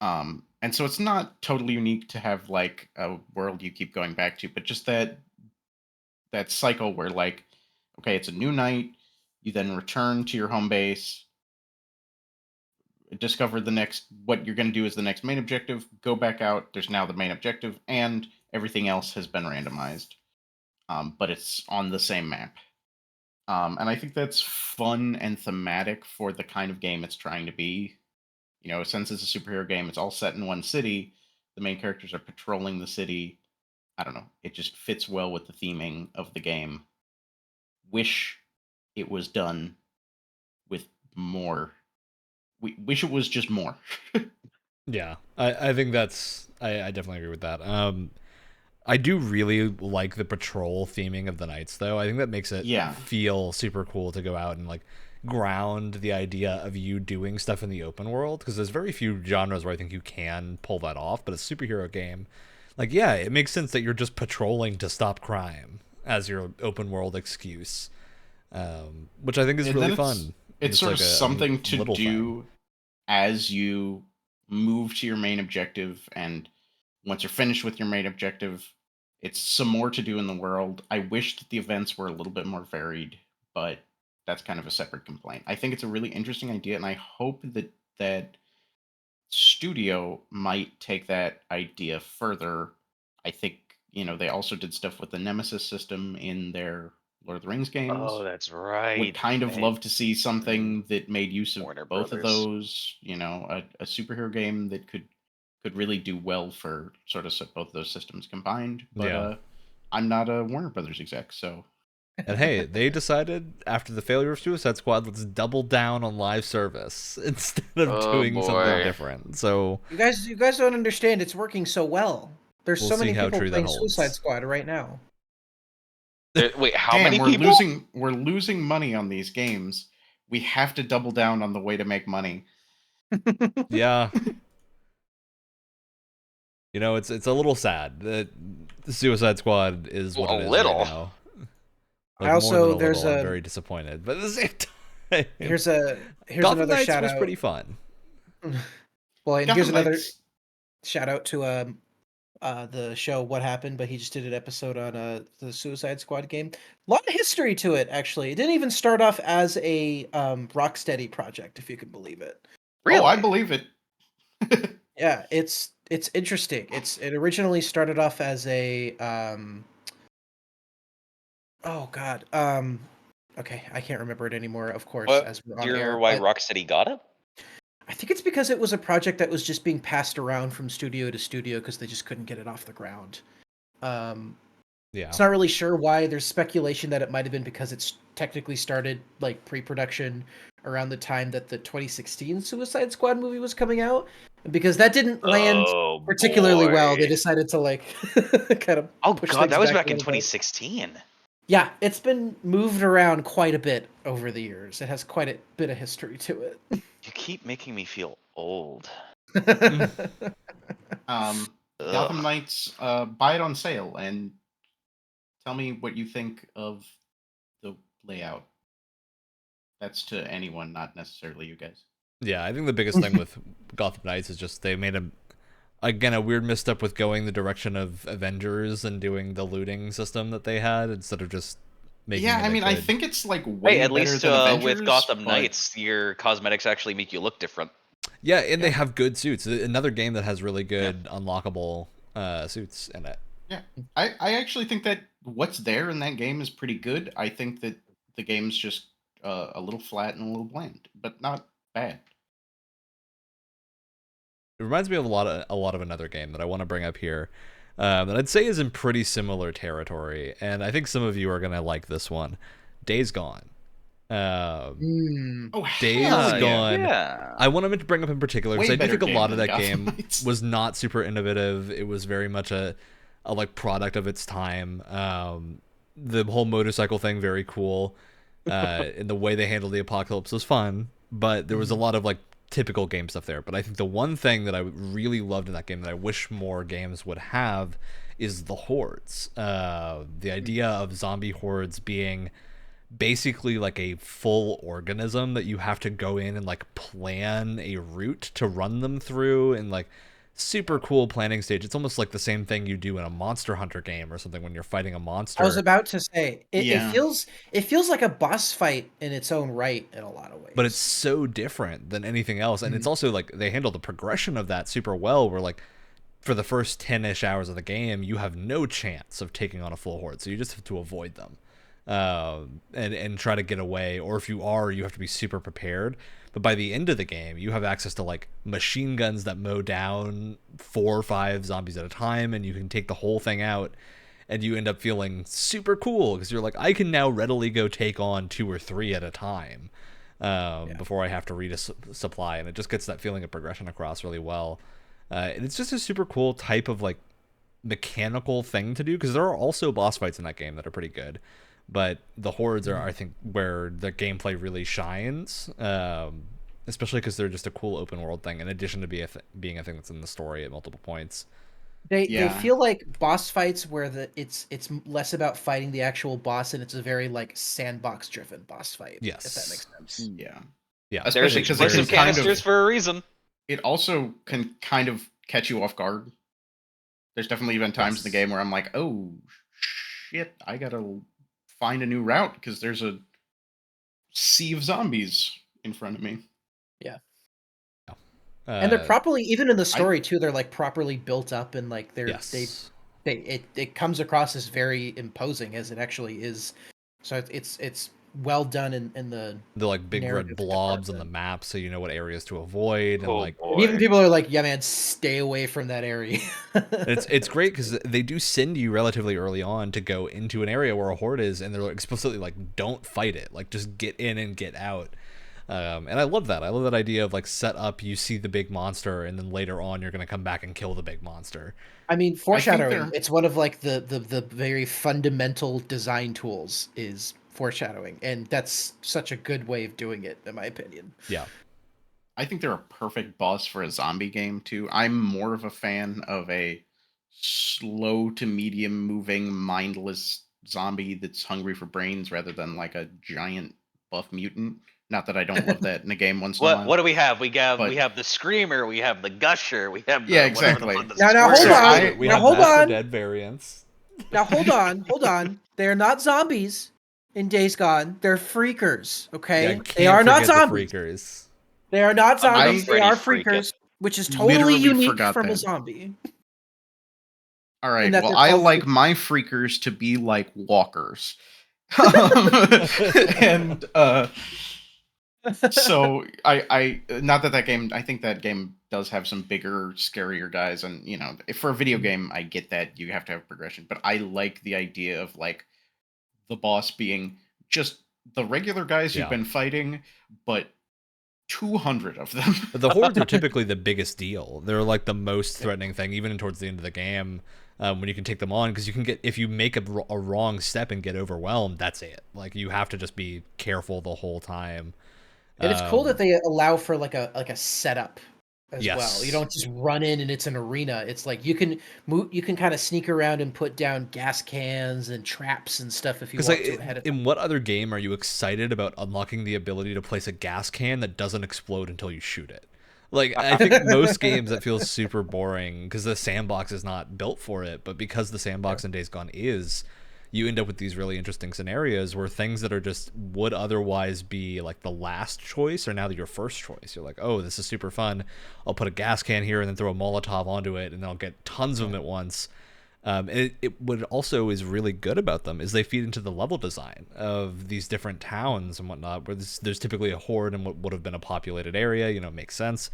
And so it's not totally unique to have like a world you keep going back to, but just that cycle where like, okay, it's a new night, you then return to your home base, discover the next what you're going to do is the next main objective, go back out, there's now the main objective, and everything else has been randomized, but it's on the same map. And I think that's fun and thematic for the kind of game it's trying to be. You know, since it's a superhero game, it's all set in one city, the main characters are patrolling the city. I don't know, it just fits well with the theming of the game. Wish it was done with more. We wish it was just more. Yeah, I think I definitely agree with that. I do really like the patrol theming of the Knights, though. I think that makes it Yeah. feel super cool to go out and like ground the idea of you doing stuff in the open world, because there's very few genres where I think you can pull that off. But a superhero game, like, yeah, it makes sense that you're just patrolling to stop crime as your open world excuse, which I think is And really then fun. It's Just sort like of a something to little do thing. as you move to your main objective, and once you're finished with your main objective, it's some more to do in the world. I wish that the events were a little bit more varied, but that's kind of a separate complaint. I think it's a really interesting idea, and I hope that studio might take that idea further. I think, they also did stuff with the Nemesis system in their Lord of the Rings games. Oh, that's Would right. kind of Hey, love to see something that made use of Warner both of Brothers. those, a superhero game that could really do well for sort of both of those systems combined. But Yeah. I'm not a Warner Brothers exec, so And hey, they decided after the failure of Suicide Squad, let's double down on live service instead of Oh, doing something boy. different. So You guys don't understand. It's working so well. There's We'll so see many how people true that playing holds. Suicide Squad right now. Wait, how damn, many we're people? losing money on these games. We have to double down on the way to make money. yeah, it's a little sad that the Suicide Squad is what Well, it a is little. right now. I also- more than a there's little, I'm a- very disappointed, but at the same time, Here's Gotham another Knights shout was out. pretty fun. Well, and Gotham here's another Knights- shout out to the show What Happened, but he just did an episode on the Suicide Squad game. A lot of history to it, actually. It didn't even start off as a Rocksteady project, if you can believe it. Really? Oh, I believe it. Yeah, it's interesting. It originally started off as a oh god. Okay, I can't remember it anymore, of course, What? as we're Do on you air. remember why But Rocksteady got it? I think it's because it was a project that was just being passed around from studio to studio because they just couldn't get it off the ground. Yeah, It's not really sure why. There's speculation that it might have been because it's technically started like pre-production around the time that the 2016 Suicide Squad movie was coming out, and because that didn't land Oh, particularly well, they boy. decided to like kind of Oh push god, things that was back back a in little bit. 2016. Yeah, it's been moved around quite a bit over the years. It has quite a bit of history to it. You keep making me feel old. Gotham Ugh. Knights, buy it on sale and tell me what you think of the layout. That's to anyone, not necessarily you guys. yeah. I think the biggest thing with Gotham Knights is just they made a weird misstep with going the direction of Avengers and doing the looting system that they had instead of just making. Yeah, it I mean, I good. think it's like way Hey, at better least than Avengers, with Gotham but- Knights, your cosmetics actually make you look different. Yeah, and they have good suits. Another game that has really good unlockable suits in it. Yeah, I actually think that what's there in that game is pretty good. I think that the game's just a little flat and a little bland, but not bad. It reminds me of a lot of another game that I want to bring up here, that I'd say is in pretty similar territory, and I think some of you are gonna like this one, Days Gone. Hmm. Oh, Days hell Gone. Yeah. I want to bring up in particular because Way I do better think a game lot of than that Gotham game Knights. was not super innovative. It was very much a like product of its time. The whole motorcycle thing, very cool. And the way they handled the apocalypse was fun, but there was a lot of like typical game stuff there. But I think the one thing that I really loved in that game that I wish more games would have is the hordes. The idea of zombie hordes being basically like a full organism that you have to go in and like plan a route to run them through, and like super cool planning stage. It's almost like the same thing you do in a Monster Hunter game or something when you're fighting a monster. I was about to say Yeah. it feels like a boss fight in its own right in a lot of ways. But it's so different than anything else, and it's also like they handle the progression of that super well, where like for the first 10-ish hours of the game you have no chance of taking on a full horde, so you just have to avoid them and try to get away, or if you are, you have to be super prepared. But by the end of the game you have access to like machine guns that mow down 4 or 5 zombies at a time, and you can take the whole thing out, and you end up feeling super cool because you're like, I can now readily go take on 2 or 3 at a time before I have to resupply, and it just gets that feeling of progression across really well. And it's just a super cool type of like mechanical thing to do, because there are also boss fights in that game that are pretty good, but the hordes are, I think, where the gameplay really shines, especially because they're just a cool open world thing in addition to being a thing that's in the story at multiple points. They Yeah. feel like boss fights where it's less about fighting the actual boss, and it's a very like sandbox driven boss fight. Yes. If that makes sense. Yeah. Yeah, There's Especially because they can explosive kind canisters of for a reason. it also can kind of catch you off guard. There's definitely been times in the Yes. game where I'm like, oh shit, I gotta find a new route because there's a sea of zombies in front of me. Yeah. And they're Uh, properly, even in the I story too, they're like properly built up, and like yes. it comes across as very imposing as it actually is. So it's well done in the The like big red narrative blobs on the department. map, so you know what areas to avoid, and Oh like And even boy. people are like, "Yeah, man, stay away from that area." it's great because they do send you relatively early on to go into an area where a horde is, and they're explicitly like, don't fight it, like just get in and get out. And I love that. I love that idea of like set up, you see the big monster, and then later on you're gonna come back and kill the big monster. I mean, I think foreshadowing. they're It's one of like the very fundamental design tools is foreshadowing, and that's such a good way of doing it, in my opinion. Yeah. I think they're a perfect boss for a zombie game too. I'm more of a fan of a slow to medium moving, mindless zombie that's hungry for brains rather than like a giant buff mutant. Not that I don't love that in a game once in a What while, do we have? We but have the screamer, we have the gusher, we have yeah, the whatever the fuck exactly. the Now hold So squirter. on. We Now have hold Back for on. Dead variants. Now hold on. They're not zombies in Days Gone. They're freakers. Yeah, Okay, can't they are not forget the zombies. freakers. They are not I'm not zombies. They Freddy are freaking. freakers, which is totally literally unique forgot from a that. zombie. All In right, that well, they're I called like freakers. my freakers to be like walkers. And so I not that game, I think that game does have some bigger, scarier guys, and you know, for a video game, I get that you have to have progression, but I like the idea of like the boss being just the regular guys you've Yeah. been fighting, but 200 of them. The hordes are typically the biggest deal. They're like the most threatening thing, even towards the end of the game, when you can take them on, because you can get, if you make a wrong step and get overwhelmed, that's it. Like you have to just be careful the whole time. And it's cool that they allow for like a setup as well. You Yes. don't just run in and it's an arena. It's like you can move, you can kind of sneak around and put down gas cans and traps and stuff if you Because want to like, ahead of time. in what other game are you excited about unlocking the ability to place a gas can that doesn't explode until you shoot it? Like, I think most games that feels super boring because the sandbox is not built for it, but because the sandbox in Days Gone is, you end up with these really interesting scenarios where things that are just would otherwise be like the last choice are now your first choice. You're like, oh, this is super fun. I'll put a gas can here and then throw a Molotov onto it, and then I'll get tons of them at once. What also is really good about them is they feed into the level design of these different towns and whatnot, where there's typically a horde in what would have been a populated area. You know, it makes sense.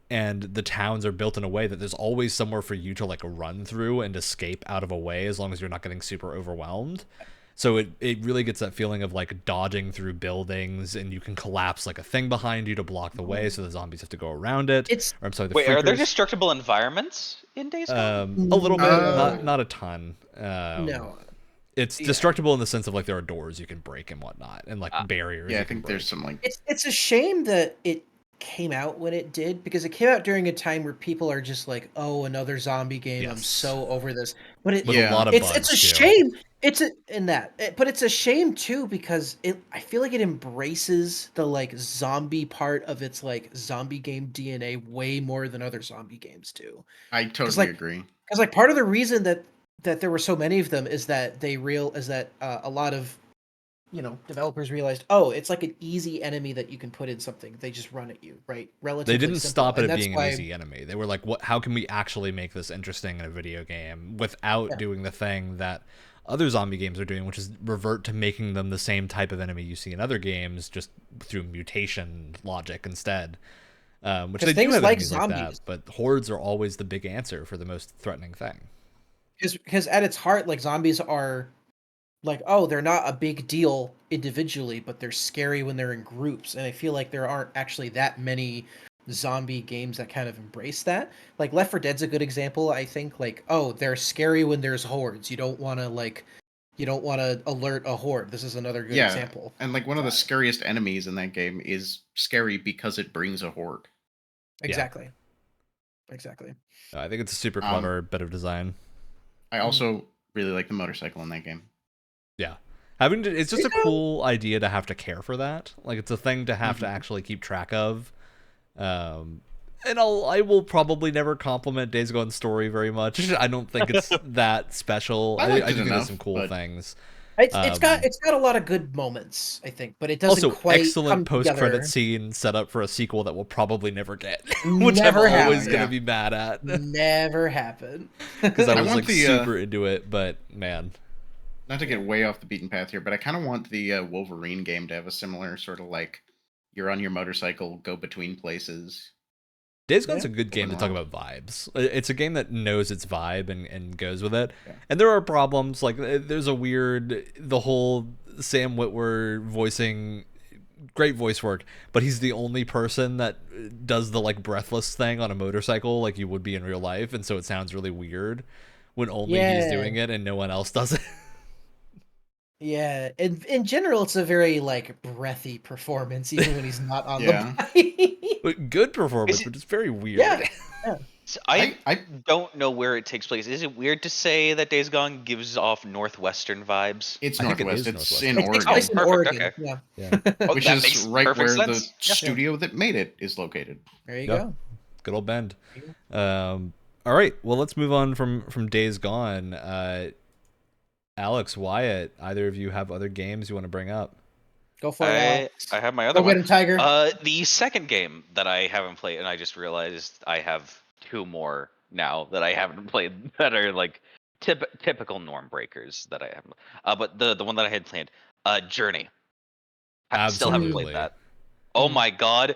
And the towns are built in a way that there's always somewhere for you to like run through and escape out of a way, as long as you're not getting super overwhelmed. So it really gets that feeling of like dodging through buildings, and you can collapse like a thing behind you to block the way, so the zombies have to go around it. It's Or I'm sorry, the Wait, are there freakers. destructible environments in Days Gone? A little bit, No. not a ton. no. It's Yeah. destructible in the sense of like there are doors you can break and whatnot, and like Ah. barriers. Yeah, I you can think break. there's some like It's a shame that it came out when it did, because it came out during a time where people are just like, "Oh, another zombie game. I'm Yes. so over this." But With Yeah. a lot of it's bugs a too. shame. But it's a shame too, because I feel like it embraces the like zombie part of its like zombie game DNA way more than other zombie games do. I Because totally agree. part of the reason that there were so many of them is that a lot of developers realized, oh, it's like an easy enemy that you can put in something. They just run at you, right? Relatively They didn't simple. stop it And at that's being an why, easy enemy. They were like, "What? How can we actually make this interesting in a video game without Yeah. doing the thing that other zombie games are doing, which is revert to making them the same type of enemy you see in other games, just through mutation logic instead." Which 'cause they do things have like enemies like that, zombies, but hordes are always the big answer for the most threatening thing. because at its heart, like zombies are like, oh, they're not a big deal individually, but they're scary when they're in groups. And I feel like there aren't actually that many zombie games that kind of embrace that. Like Left 4 Dead's a good example, I think. Like, oh, they're scary when there's hordes. You don't want to alert a horde. This is another good Yeah, example. and like one of the That. scariest enemies in that game is scary because it brings a horde. Exactly. Exactly. I think it's a super Um, clever bit of design. I also really like the motorcycle in that game. Yeah. It's just a cool idea to have to care for that. Like, it's a thing to have to Mhm. actually keep track of. And I will probably never compliment Days Gone's story very much. I don't think it's that special. I liked I it do think enough, there's some cool but- things. It's got a lot of good moments, I think, but it doesn't Also, quite excellent come post-credit together. scene set up for a sequel that we'll probably never get, which Never I'm always happened. gonna Yeah. be mad at Never happened. because I I was want like the, super into it. But man, Not to get way off the beaten path here, but I kind of want the Wolverine game to have a similar sort of like you're on your motorcycle, go between places. Days Gone's Yeah. a good game to talk Open about vibes. It's a game that knows its vibe and goes with it. Yeah. And there are problems. Like, there's a weird, the whole Sam Witwer voicing, great voice work, but he's the only person that does the, like, breathless thing on a motorcycle like you would be in real life. And so it sounds really weird when only he's Yeah. doing it and no one else does it. Yeah, in general, it's a very like breathy performance, even when he's not on Yeah. the bike. But good performance, Is it- but it's very weird. Yeah. So I I don't know where it takes place. Is it weird to say that Days Gone gives off northwestern vibes? it's I think it Northwest. is It's Northwest. in It takes Oregon, place in Perfect, Oregon. okay. Yeah. Yeah. Oh, which that is makes right perfect where the sense. Yeah. studio that made it is located. There you Yeah. go. Good old Bend. All right, well, let's move on from Days Gone. Alex, Wyatt, either of you have other games you want to bring up? Go for it, Alex. I have my other Go get one. him, Tiger. The second game that I haven't played, and I just realized I have two more now that I haven't played that are like typical norm breakers that I haven't. But the one that I had planned, Journey. I still haven't Absolutely. played that. Oh my god!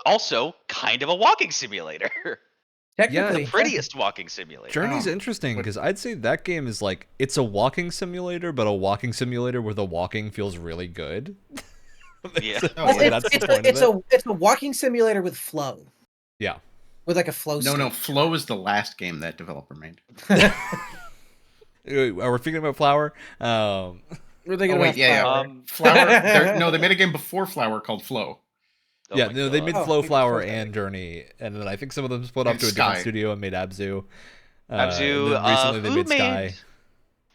Also, kind of a walking simulator. Technically, The prettiest walking simulator. Journey's Oh, interesting but- because I'd say that game is like, it's a walking simulator, but a walking simulator where the walking feels really good. Yeah. Oh, Like, yeah. that's the point of it. it's a walking simulator with flow. Yeah. With like a flow. No, state. Flow is the last game that developer made. Are we thinking about Flower? We're thinking Oh wait, about yeah, flower. Flower. No, they made a game before Flower called Flow. Oh yeah, my no, they made God. Oh, Flow, maybe Flower, Flow and Journey, and then I think some of them split off And to a different Sky. studio and made Abzu. Abzu. And then recently they Who made Sky.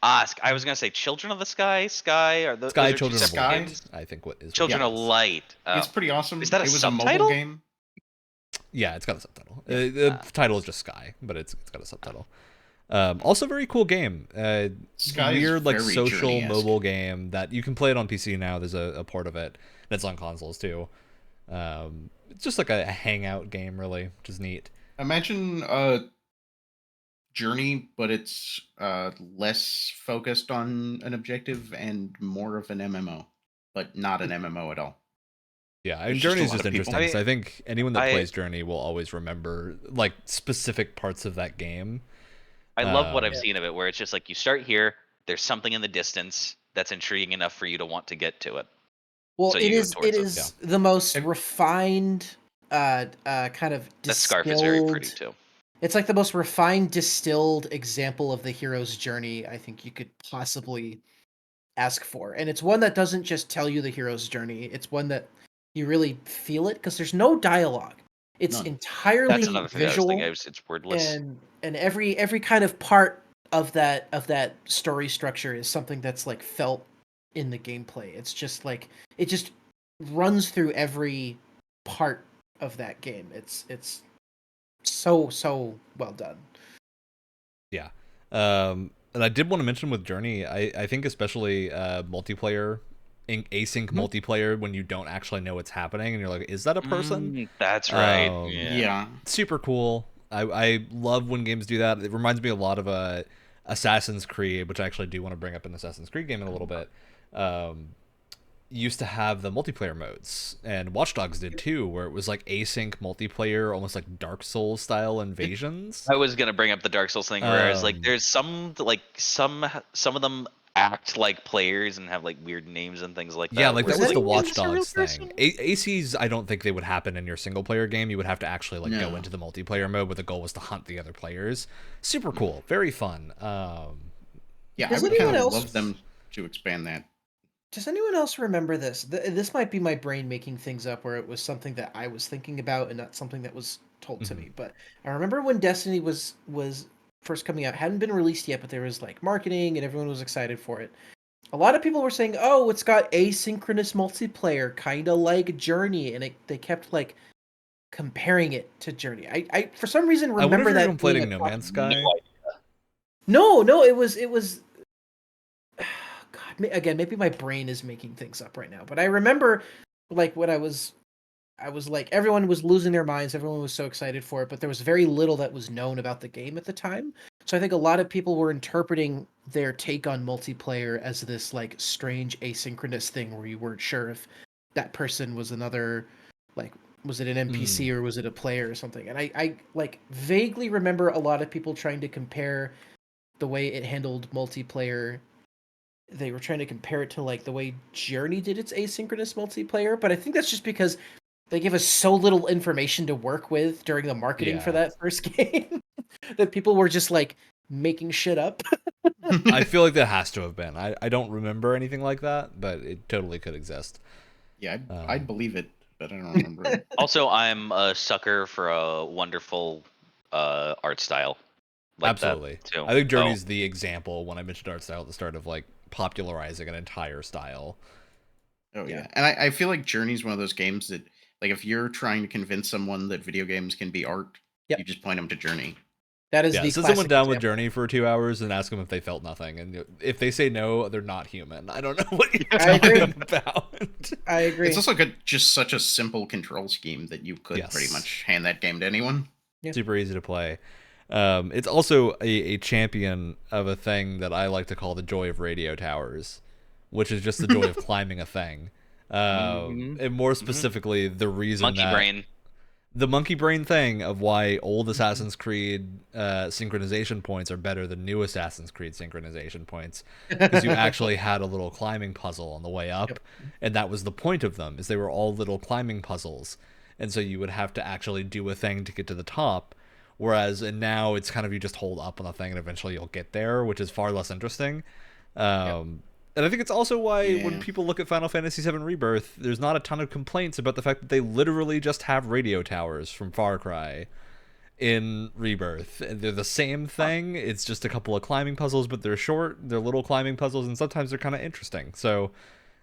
I was gonna say Children of the Sky. Sky are the Sky those are Children two of separate Sky? Light, games? I think what is Children what of it is. Light. Oh. It's pretty awesome. Is that a It was subtitle? a mobile game. Yeah, it's got a subtitle. The title is just Sky, but it's got a subtitle. Also, very cool game. Sky is Weird, like very social Journey-esque. mobile game that you can play it on PC now. There's a port of it. And it's on consoles too. It's just like a hangout game, really, which is neat. Imagine Journey, but it's less focused on an objective and more of an MMO, but not an MMO at all. Yeah, There's and just a Journey is lot just of people. interesting I mean, because I think anyone that I- plays Journey will always remember like specific parts of that game. I love what I've Yeah. seen of it, where it's just like you start here. There's something in the distance that's intriguing enough for you to want to get to it. Well, So it you go is towards it. is the most Have- refined kind of That scarf is very pretty distilled. too. It's like the most refined distilled example of the hero's journey I think you could possibly ask for. And it's one that doesn't just tell you the hero's journey. It's one that you really feel it because there's no dialogue. It's None. entirely That's another thing visual I was thinking. It's wordless. and every kind of part of that story structure is something that's like felt in the gameplay. It's just like it just runs through every part of that game. It's so well done. Yeah. And I did want to mention with Journey, I think especially multiplayer, async multiplayer, when you don't actually know what's happening and you're like, is that a person? That's right. Yeah. Super cool. I love when games do that. It reminds me a lot of Assassin's Creed, which I actually do want to bring up an Assassin's Creed game in a little bit. Used to have the multiplayer modes, and Watch Dogs did too, where it was like async multiplayer, almost like Dark Souls style invasions. I was gonna bring up the Dark Souls thing, where I was like, Um, there's some of them act like players and have like weird names and things like that. Yeah, like where that it's was the like, Watch is this a real Dogs person? thing. ACs, I don't think they would happen in your single player game. You would have to actually like go No. into the multiplayer mode, where the goal was to hunt the other players. Super cool, very fun. Yeah, Does I would anyone kind of else- love them to expand that. Does anyone else remember this? This might be my brain making things up, where it was something that I was thinking about and not something that was told to me. But I remember when Destiny was first coming out, hadn't been released yet, but there was like marketing and everyone was excited for it. A lot of people were saying, "Oh, it's got asynchronous multiplayer, kind of like Journey," and they kept like comparing it to Journey. I for some reason I wonder remember if you're that complaining being a No Man's No Sky. idea. No, it was God, again, maybe my brain is making things up right now, but I remember like when I was like everyone was losing their minds, everyone was so excited for it, but there was very little that was known about the game at the time. So I think a lot of people were interpreting their take on multiplayer as this like strange asynchronous thing where you weren't sure if that person was another, like, was it an NPC or was it a player or something. And I like vaguely remember a lot of people trying to compare the way it handled multiplayer. They were trying to compare it to like the way Journey did its asynchronous multiplayer, but I think that's just because they gave us so little information to work with during the marketing for Yeah. that first game that people were just like making shit up. I feel like that has to have been. I don't remember anything like that, but it totally could exist. Yeah, I'd believe it, but I don't remember it. Also, I'm a sucker for a wonderful art style like Absolutely. that too. I think Journey's the example when I mentioned art style at the start of like popularizing an entire style. Oh yeah, and I feel like Journey's one of those games that, like, if you're trying to convince someone that video games can be art, Yep. you just point them to Journey. That is Yeah, the sit classic someone down with example. Journey for 2 hours and ask them if they felt nothing, and if they say no, they're not human. I don't know what you're I agree. talking about. I agree. It's also just such a simple control scheme that you could pretty Yes. much hand that game to anyone. Yeah. Super easy to play. It's also a champion of a thing that I like to call the joy of radio towers, which is just the joy of climbing a thing. And more specifically, the reason Monkey that brain. the monkey brain thing of why old Assassin's Creed synchronization points are better than new Assassin's Creed synchronization points, because you actually had a little climbing puzzle on the way up. Yep. And that was the point of them, is they were all little climbing puzzles, and so you would have to actually do a thing to get to the top. Whereas and now it's kind of you just hold up on the thing and eventually you'll get there, which is far less interesting. And I think it's also why when people look at Final Fantasy VII Rebirth, there's not a ton of complaints about the fact that they literally just have radio towers from Far Cry in Rebirth. And they're the same thing. It's just a couple of climbing puzzles, but they're short. They're little climbing puzzles, and sometimes they're kind of interesting. So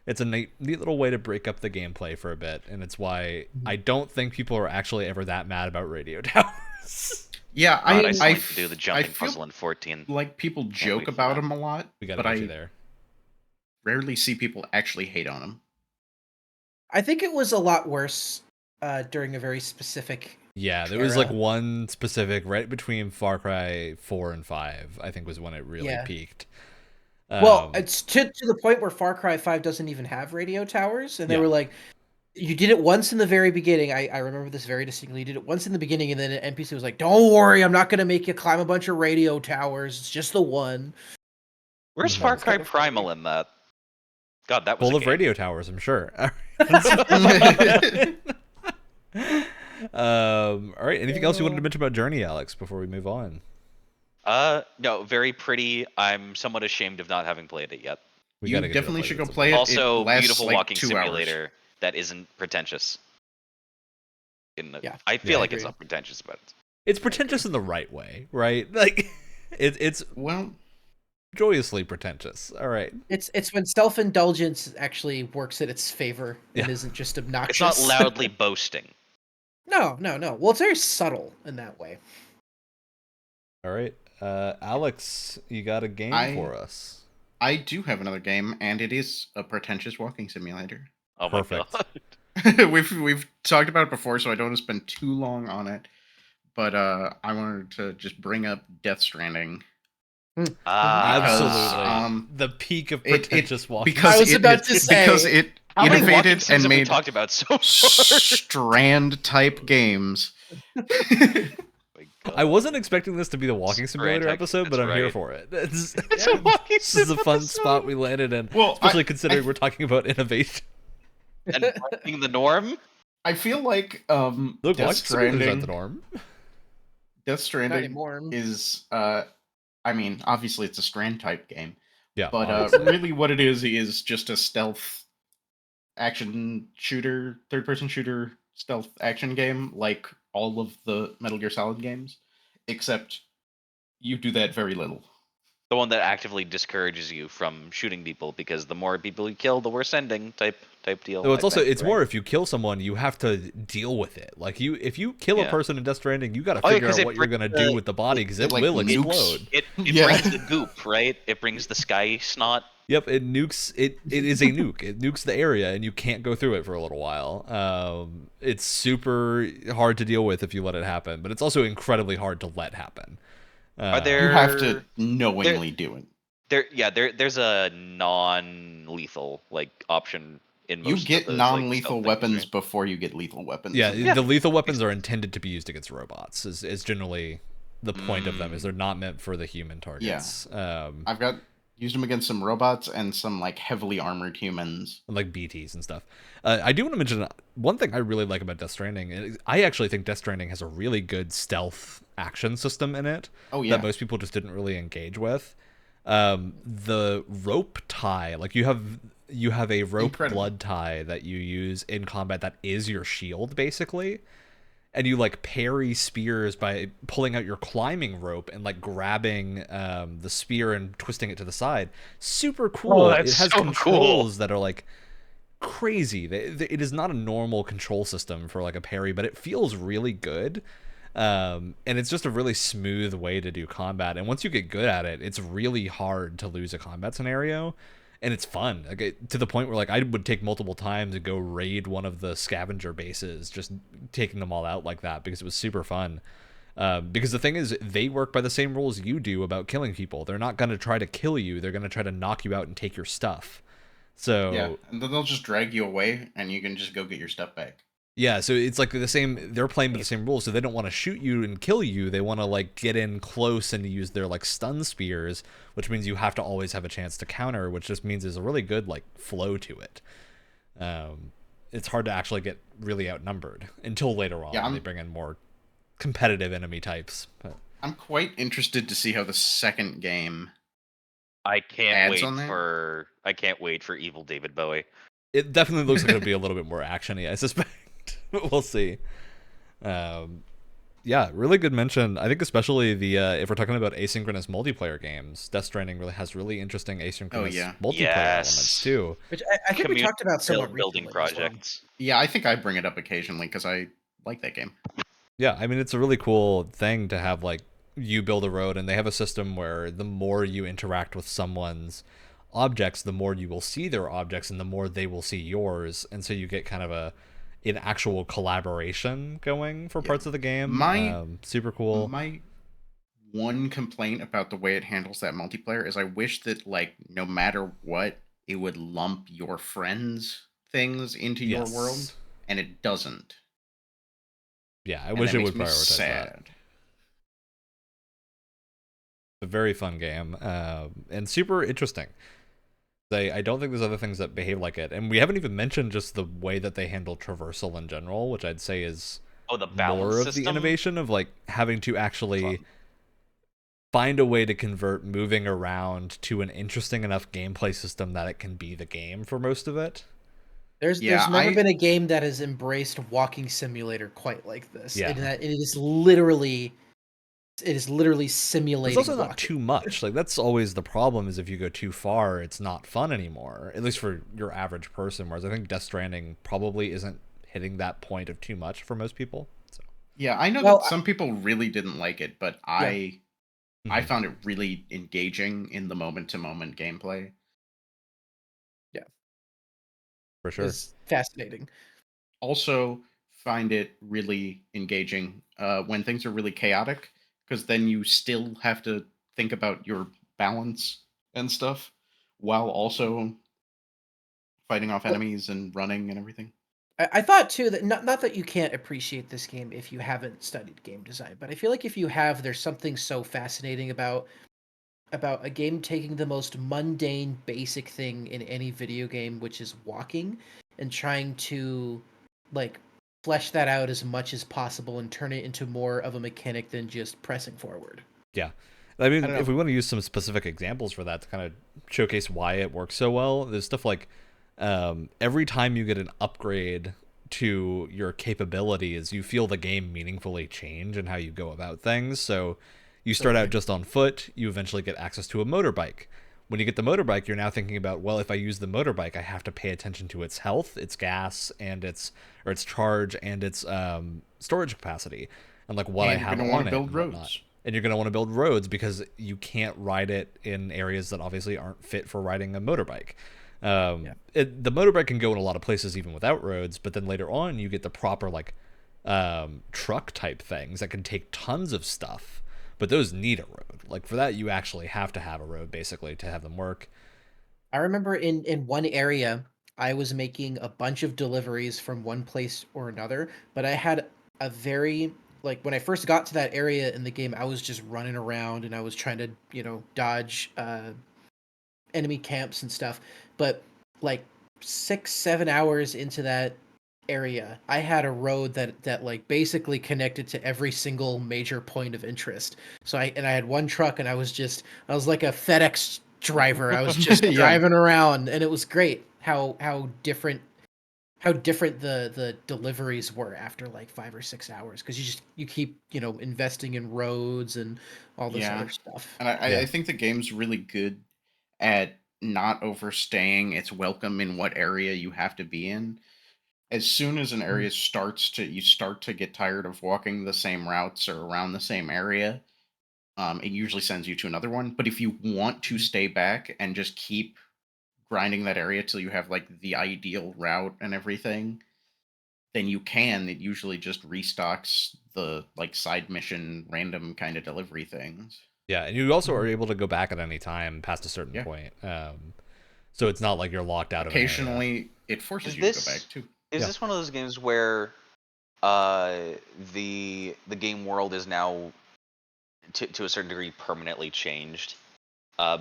it's a neat little way to break up the gameplay for a bit, and it's why I don't think people are actually ever that mad about radio towers. Yeah, God, I still I need to do the jumping feel puzzle in 14. like people joke wait for about that. them a lot, We got to but get you I there. rarely see people actually hate on them. I think it was a lot worse during a very specific. Yeah, there was like era. one specific right between Far Cry 4 and 5, I think was when it really Yeah. peaked. Well, it's to the point where Far Cry 5 doesn't even have radio towers, and they Yeah. were like, you did it once in the very beginning. I remember this very distinctly. You did it once in the beginning, and then an NPC was like, "Don't worry, I'm not gonna make you climb a bunch of radio towers. It's just the one." Where's Mhm. Far It's Cry kind of Primal funny. in that? God, that was full a of game. radio towers, I'm sure. All right, anything else you wanted to mention about Journey, Alex, before we move on? No, very pretty. I'm somewhat ashamed of not having played it yet. We You gotta get to the definitely should place go at play some it. point. Also, lasts beautiful like walking 2 hours. simulator that isn't pretentious. Yeah, I feel I like it's agree. not pretentious, but It's pretentious in the right way, right? Like, it's Well, joyously pretentious. All right. It's when self-indulgence actually works in its favor and Yeah. isn't just it's obnoxious. not loudly boasting. No. Well, it's very subtle in that way. All right. Alex, you got a game for us. I do have another game, and it is a pretentious walking simulator. Oh Perfect. my god. we've talked about it before, so I don't want to spend too long on it. But I wanted to just bring up Death Stranding. Absolutely. The peak of pretentious walking. Because I was it, about it- to say, because it How many walking innovated sims and have we made talked about so far? strand type games. My God. I wasn't expecting this to be the walking Right, simulator episode, but that's I'm here right. for it. It's, It's a walking this is a fun sim spot we landed in, Well, especially considering we're talking about innovation. and breaking the norm. I feel like Look, Death walking simulator's not Stranding. the norm. Death not Stranding anymore. is I mean, obviously it's a strand type game, Yeah, but obviously. really what it is just a stealth action shooter, third person shooter stealth action game like all of the Metal Gear Solid games, except you do that very little. The one that actively discourages you from shooting people because the more people you kill, the worse ending type deal. No, it's I also think, it's right? more if you kill someone, you have to deal with it. Like if you kill a Yeah. person in Death Stranding, you got to Oh, yeah, figure 'cause out it what you're brings gonna do the with the body because it like, will nukes. explode. it Yeah. brings the goop, right? It brings the sky snot. Yep, it nukes. It is a nuke. It nukes the area, and you can't go through it for a little while. It's super hard to deal with if you let it happen, but it's also incredibly hard to let happen. Are You have to there knowingly do it. there's a non-lethal like option in You most of get those like non-lethal stealth things, weapons right? before you get lethal weapons. Yeah, in Yeah. the lethal weapons are intended to be used against robots. Is generally the point of them. Is Mm. they're not meant for the human targets. I've used them against some robots and some like heavily armored humans. Like BTs and stuff. I do want to mention one thing I really like about Death Stranding. And I actually think Death Stranding has a really good stealth action system in it Oh yeah. that most people just didn't really engage with. The rope tie, like you have a rope Incredible. blood tie that you use in combat that is your shield basically. And you like parry spears by pulling out your climbing rope and like grabbing the spear and twisting it to the side. Super cool. that's It has so controls that are like crazy. It is not a normal control system for like a parry, but it feels really good. And it's just a really smooth way to do combat. And once you get good at it, it's really hard to lose a combat scenario. And it's fun, like to the point where like I would take multiple times and go raid one of the scavenger bases, just taking them all out like that because it was super fun. Because the thing is, they work by the same rules you do about killing people. They're not going to try to kill you. They're going to try to knock you out and take your stuff. So Yeah, and then they'll just drag you away, and you can just go get your stuff back. yeah, so it's like the same. They're playing by the same rules, so they don't want to shoot you and kill you. They want to like get in close and use their like stun spears, which means you have to always have a chance to counter, which just means there's a really good like flow to it. It's hard to actually get really outnumbered until later on Yeah, when they bring in more competitive enemy types. But I'm quite interested to see how the second game. I can't Ads wait on there? I can't wait for Evil David Bowie. it definitely looks like it'll be a little bit more actiony, I suspect. But we'll see. Yeah, really good mention. I think especially the if we're talking about asynchronous multiplayer games, Death Stranding really has really interesting asynchronous yeah. multiplayer Yes. elements too. Which I think we talked about somewhat building recently as well. projects. Yeah, I think I bring it up occasionally because I like that game. Yeah, I mean it's a really cool thing to have like you build a road and they have a system where the more you interact with someone's objects, the more you will see their objects and the more they will see yours, and so you get kind of an actual collaboration going for parts of the game. Super cool. My one complaint about the way it handles that multiplayer is I wish that like no matter what, it would lump your friends things into your world, Yes. and it doesn't. Yeah, I And wish that it makes would me prioritize that. sad. A very fun game, and super interesting. I don't think there's other things that behave like it, and we haven't even mentioned just the way that they handle traversal in general, which I'd say is Oh, the balance more of system? the innovation of like having to actually Fun. find a way to convert moving around to an interesting enough gameplay system that it can be the game for most of it. There's Yeah, never I- been a game that has embraced walking simulator quite like this. Yeah. And that it is literally It's simulating also not walking. too much. Like that's always the problem is if you go too far, it's not fun anymore. At least for your average person. Whereas I think Death Stranding probably isn't hitting that point of too much for most people. So Yeah, I know Well, that some people really didn't like it, but I Mhm. found it really engaging in the moment-to-moment gameplay. for sure. It's fascinating. Also find it really engaging when things are really chaotic, because then you still have to think about your balance and stuff while also fighting off Well- enemies and running and everything. I thought too that not that you can't appreciate this game if you haven't studied game design, but I feel like if you have, there's something so fascinating about a game taking the most mundane, basic thing in any video game, which is walking, and trying to like flesh that out as much as possible and turn it into more of a mechanic than just pressing forward. Yeah. I mean, I don't if know. we want to use some specific examples for that to kind of showcase why it works so well, there's stuff like every time you get an upgrade to your capabilities, you feel the game meaningfully change in how you go about things. So You start out Totally. just on foot, you eventually get access to a motorbike. When you get the motorbike, you're now thinking about, well, if I use the motorbike, I have to pay attention to its health, its gas, and its charge and its storage capacity, and like what I And you're have going to want on to it build and whatnot. roads. And you're going to want to build roads because you can't ride it in areas that obviously aren't fit for riding a motorbike. The motorbike can go in a lot of places even without roads, but then later on you get the proper like truck type things that can take tons of stuff, but those need a road. Like for that, you actually have to have a road basically to have them work. I remember in one area, I was making a bunch of deliveries from one place or another, but I had a very like when I first got to that area in the game, I was just running around and I was trying to, dodge enemy camps and stuff. But like 6, 7 hours into that area, I had a road that like basically connected to every single major point of interest. So I had one truck and I was like a FedEx driver. I was just Yeah. driving around and it was great how different the deliveries were after like 5 or 6 hours because you keep investing in roads and all this Yeah. other stuff. And I, Yeah. I think the game's really good at not overstaying its welcome in what area you have to be in. As soon as an area you start to get tired of walking the same routes or around the same area, it usually sends you to another one. But if you want to stay back and just keep grinding that area till you have like the ideal route and everything, then you can. It usually just restocks the like side mission random kind of delivery things. Yeah, and you also are Mhm. able to go back at any time past a certain Yeah. point. So it's not like you're locked out of an area. Occasionally, it forces Is you to go this back too. is Yeah. this one of those games where the game world is now to a certain degree permanently changed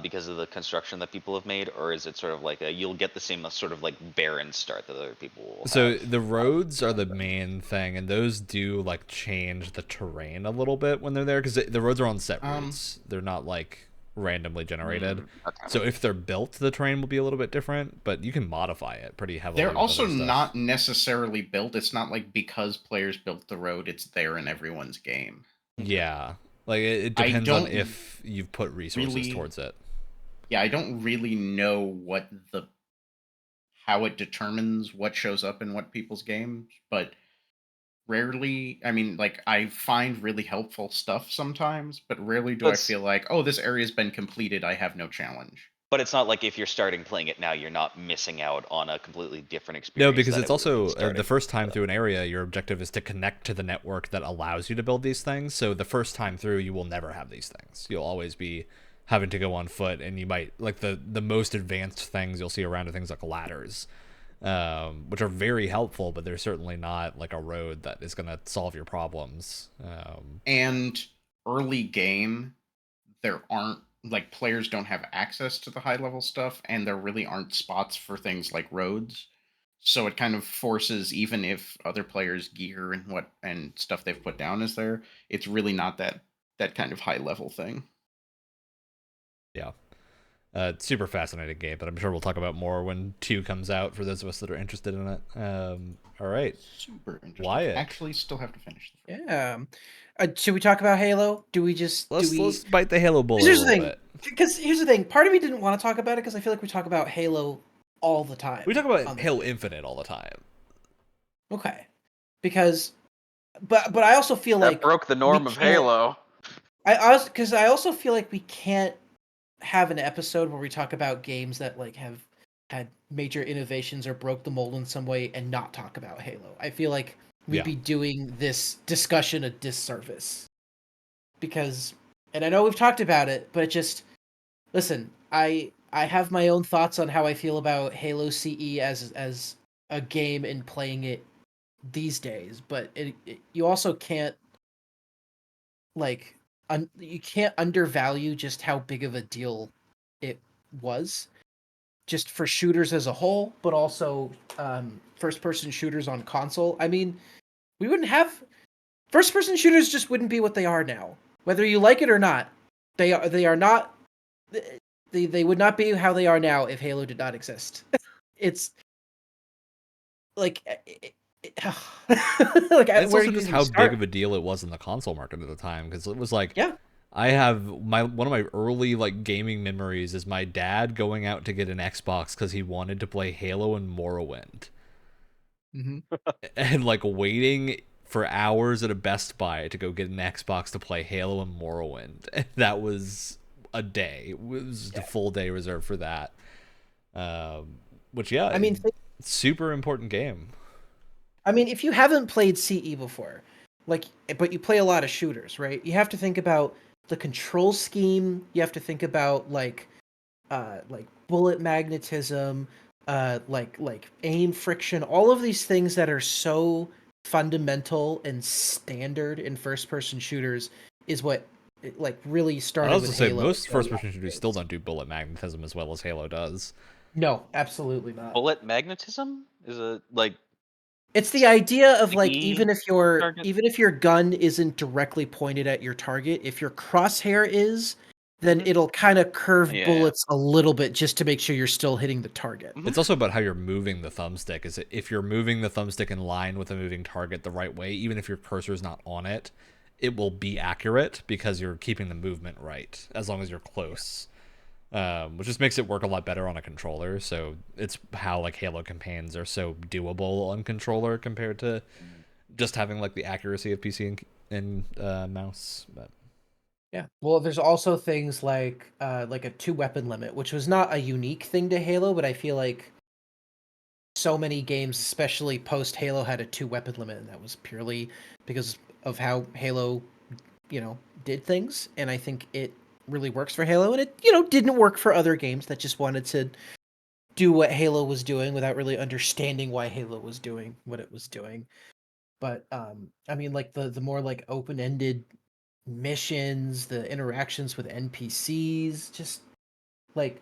because of the construction that people have made, or is it sort of like you'll get the same sort of like barren start that other people will So have? the roads are the main thing, and those do like change the terrain a little bit when they're there because the roads are on set Um, routes. They're not like randomly generated. Okay. So if they're built, the terrain will be a little bit different, but you can modify it pretty heavily they're with also other stuff. not necessarily built. It's not like because players built the road, it's there in everyone's game. Yeah, like it I depends on don't if you've put resources really, towards it. yeah, I don't really know how it determines what shows up in what people's games, but rarely, I mean, like, I find really helpful stuff sometimes, but rarely do So I it's feel like, oh, this area's been completed, I have no challenge. but it's not like if you're starting playing it now, you're not missing out on a completely different No, experience because that it's it would have been also starting. the first time through an area, your objective is to connect to the network that allows you to build these things. So the first time through, you will never have these things. You'll always be having to go on foot, and you might like the most advanced things you'll see around are things like ladders, which are very helpful, but they're certainly not like a road that is going to solve your problems. And early game, there aren't, like, players don't have access to the high level stuff, and there really aren't spots for things like roads. So it kind of forces, even if other players' gear and stuff they've put down is there, it's really not that kind of high level thing. Yeah. Super fascinating game, but I'm sure we'll talk about more when 2 comes out for those of us that are interested in it. All right. Super interesting. Wyatt. Actually, still have to finish the first. Yeah. Should we talk about Halo? Do Let's bite the Halo bullet a Here's the little thing. bit. Because here's the thing. Part of me didn't want to talk about it because I feel like we talk about Halo all the time. We talk about on this. Halo Infinite all the time. Okay. Because, but I also feel That like broke the norm we of can't- Halo. I also feel like we can't have an episode where we talk about games that like have had major innovations or broke the mold in some way and not talk about Halo. I feel like we'd Yeah. be doing this discussion a disservice. Because, and I know we've talked about it, but it just, listen, I have my own thoughts on how I feel about Halo CE as a game and playing it these days, but you also can't like you can't undervalue just how big of a deal it was just for shooters as a whole, but also first person shooters on console. I mean, we wouldn't have first person shooters just wouldn't be what they are now. Whether you like it or not, they are not they would not be how they are now if Halo did not exist. It's like like And it's where also do you just even how big start? of a deal it was in the console market at the time, because it was like, Yeah. I have one of my early like gaming memories is my dad going out to get an Xbox because he wanted to play Halo and Morrowind, and like waiting for hours at a Best Buy to go get an Xbox to play Halo and Morrowind. And that was a day. It was a full day reserved for that. Which I mean, super important game. I mean, if you haven't played CE before, like, but you play a lot of shooters, right? You have to think about the control scheme. You have to think about like bullet magnetism, like aim friction, all of these things that are so fundamental and standard in first-person shooters is what like really started. I was with to say Halo most first-person shooters still don't do bullet magnetism as well as Halo does. No, absolutely not. Bullet magnetism is a like. It's the idea of like Sticky even if your gun isn't directly pointed at your target, if your crosshair is, then it'll kind of curve bullets a little bit just to make sure you're still hitting the target. It's also about how you're moving the thumbstick. Is if you're moving the thumbstick in line with a moving target the right way, even if your cursor is not on it, it will be accurate because you're keeping the movement right as long as you're close. Which just makes it work a lot better on a controller. So it's how like Halo campaigns are so doable on controller compared to just having like the accuracy of PC and mouse. But yeah, well, there's also things like a 2-weapon limit, which was not a unique thing to Halo, but I feel like so many games, especially post Halo, had a 2-weapon limit, and that was purely because of how Halo, did things. And I think it really works for Halo, and it didn't work for other games that just wanted to do what Halo was doing without really understanding why Halo was doing what it was doing. But I mean, like the more like open-ended missions, the interactions with NPCs, just like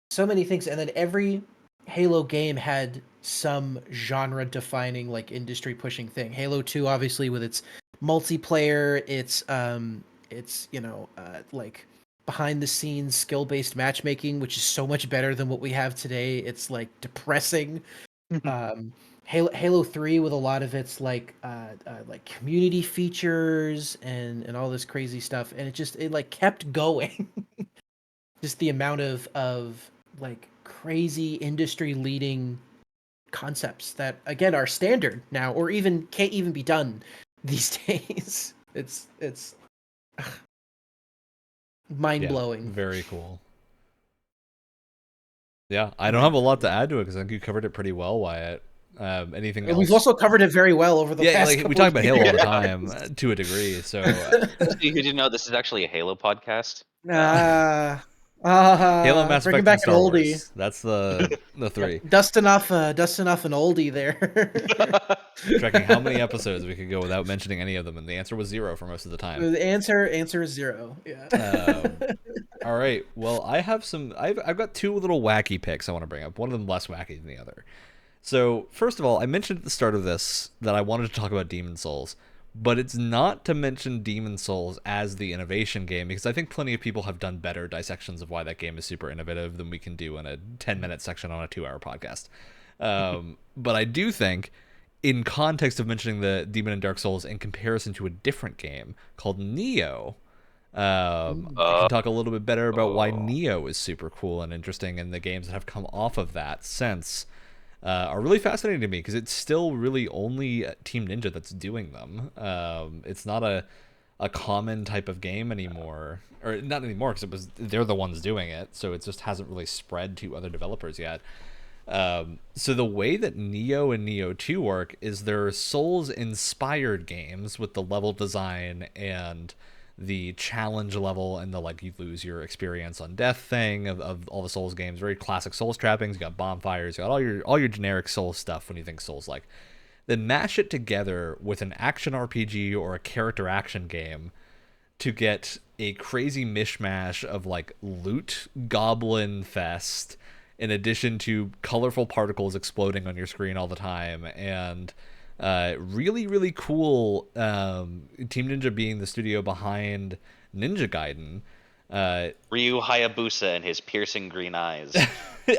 so many things. And then every Halo game had some genre defining, like industry pushing thing. Halo 2 obviously with its multiplayer, it's like behind the scenes skill based matchmaking, which is so much better than what we have today. It's like depressing. Halo 3 with a lot of its like community features and all this crazy stuff, and it like kept going. Just the amount of like crazy industry leading concepts that again are standard now or even can't even be done these days. It's mind-blowing. Yeah, very cool. Yeah, I don't have a lot to add to it because I think you covered it pretty well, Wyatt. Anything else? We've also covered it very well over the past like we talk about Halo all the time to a degree. So you didn't know this is actually a Halo podcast. Halo, Mass Effect, back and Star an oldie. Wars. That's the three. Dusting off an oldie there. Checking how many episodes we could go without mentioning any of them, and the answer was 0 for most of the time. The answer is 0. Yeah. All right. Well, I have some. I've got 2 little wacky picks I want to bring up. One of them less wacky than the other. So first of all, I mentioned at the start of this that I wanted to talk about Demon Souls, but it's not to mention Demon Souls as the innovation game, because I think plenty of people have done better dissections of why that game is super innovative than we can do in a 10-minute section on a 2-hour podcast. But I do think, in context of mentioning the Demon and Dark Souls in comparison to a different game called Neo, I can talk a little bit better about why Neo is super cool and interesting, and the games that have come off of that since are really fascinating to me, because it's still really only Team Ninja that's doing them. It's not a common type of game anymore, or not anymore, because they're the ones doing it, so it just hasn't really spread to other developers yet. So the way that Neo and Neo 2 work is they're Souls-inspired games with the level design and the challenge level and the like you lose your experience on death thing of all the Souls games. Very classic Souls trappings. You got bonfires, you got all your generic Souls stuff when you think Souls like. Then mash it together with an action RPG or a character action game to get a crazy mishmash of like loot goblin fest, in addition to colorful particles exploding on your screen all the time, and really, really cool. Team Ninja being the studio behind Ninja Gaiden. Ryu Hayabusa and his piercing green eyes.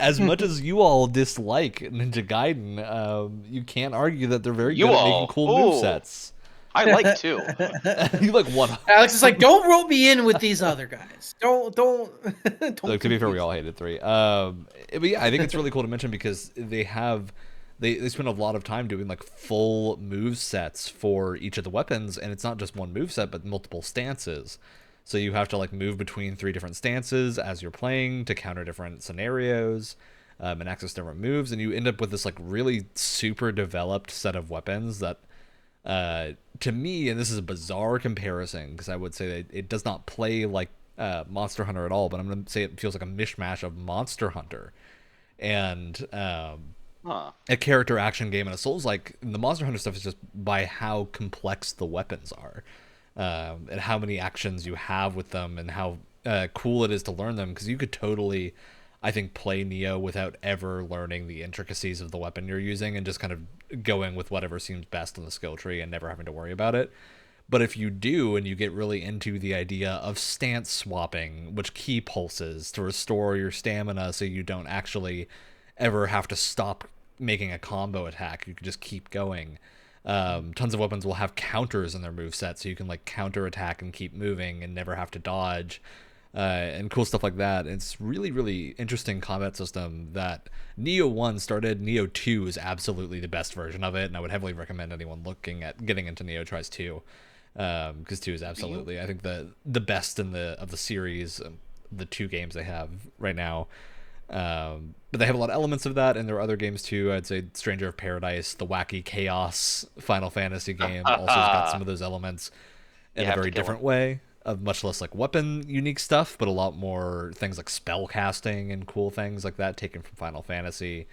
As much as you all dislike Ninja Gaiden, you can't argue that they're very good at making cool movesets. I like 2. You like one. Alex is like, don't rope me in with these other guys. Don't. Look, to be fair, we all hated 3. But yeah, I think it's really cool to mention because they spend a lot of time doing like full move sets for each of the weapons, and it's not just one move set, but multiple stances. So you have to like move between 3 different stances as you're playing to counter different scenarios, and access different moves, and you end up with this like really super developed set of weapons that, to me, and this is a bizarre comparison because I would say that it does not play like Monster Hunter at all, but I'm going to say it feels like a mishmash of Monster Hunter and a character action game and a Souls-like. The Monster Hunter stuff is just by how complex the weapons are, and how many actions you have with them, and how cool it is to learn them, because you could totally, I think, play Neo without ever learning the intricacies of the weapon you're using and just kind of going with whatever seems best on the skill tree and never having to worry about it. But if you do, and you get really into the idea of stance swapping, which key pulses to restore your stamina so you don't actually ever have to stop making a combo attack, you can just keep going. Tons of weapons will have counters in their moveset, so you can like counter attack and keep moving and never have to dodge, and cool stuff like that. It's really, really interesting combat system that Neo 1 started. Neo 2 is absolutely the best version of it, and I would heavily recommend anyone looking at getting into Neo tries 2, because 2 is absolutely, I think, the best of the series, the 2 games they have right now. But they have a lot of elements of that, and there are other games too. I'd say Stranger of Paradise, the wacky chaos Final Fantasy game, also has got some of those elements in a very different way, of much less like weapon unique stuff, but a lot more things like spell casting and cool things like that taken from Final Fantasy.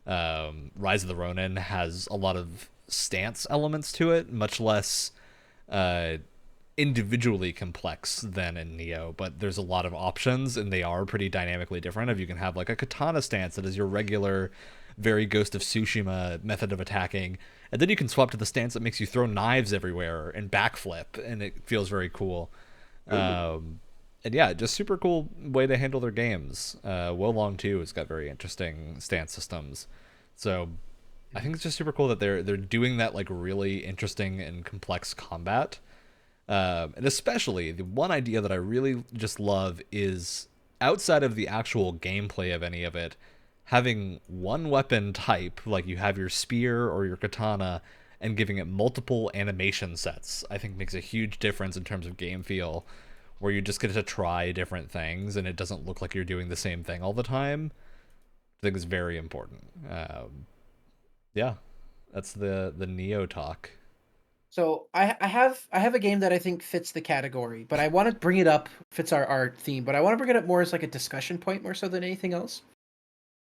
Rise of the Ronin has a lot of stance elements to it, much less individually complex than in Neo, but there's a lot of options, and they are pretty dynamically different. If you can have like a katana stance that is your regular, very Ghost of Tsushima method of attacking, and then you can swap to the stance that makes you throw knives everywhere and backflip, and it feels very cool. And yeah, just super cool way to handle their games. Wolong 2 has got very interesting stance systems, so I think it's just super cool that they're doing that like really interesting and complex combat. And especially the one idea that I really just love is, outside of the actual gameplay of any of it, having one weapon type, like you have your spear or your katana, and giving it multiple animation sets, I think makes a huge difference in terms of game feel, where you just get to try different things and it doesn't look like you're doing the same thing all the time. I think it's very important. Yeah, that's the Neo talk. So I have a game that I think fits the category, but I want to bring it up, fits our theme, but I want to bring it up more as like a discussion point more so than anything else.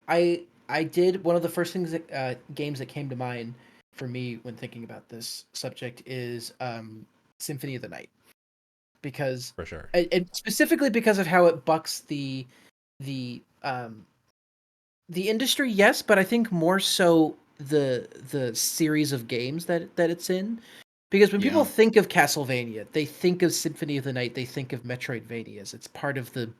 I did one of the first things games that came to mind for me when thinking about this subject is Symphony of the Night, because For sure. and specifically because of how it bucks the industry, yes, but I think more so the series of games that it's in. Because when people think of Castlevania, they think of Symphony of the Night, they think of Metroidvanias. It's part of the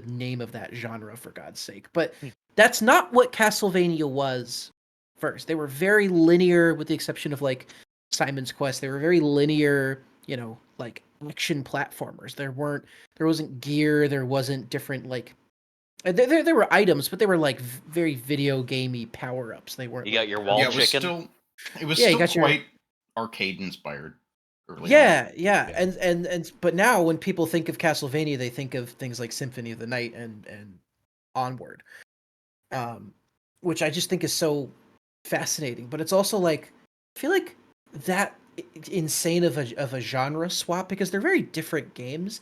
name of that genre, for God's sake. But that's not what Castlevania was first. They were very linear, with the exception of like Simon's Quest. They were very linear, like action platformers. There wasn't gear, there wasn't different like there were items, but they were like very video gamey power-ups. They weren't. You got your wall chicken. It was still quite arcade inspired early on. Yeah. And but now when people think of Castlevania, they think of things like Symphony of the Night and Onward, which I just think is so fascinating. But it's also like, I feel like that insane of a genre swap, because they're very different games.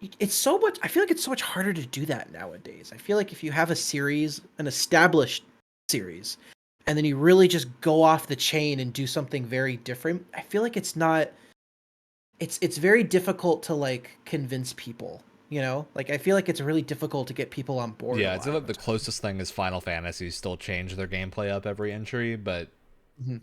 I feel like it's so much harder to do that nowadays. I feel like if you have a series, an established series, and then you really just go off the chain and do something very different, I feel like it's very difficult to like convince people, like I feel like it's really difficult to get people on board. Yeah, it's like the closest thing is Final Fantasy still change their gameplay up every entry, but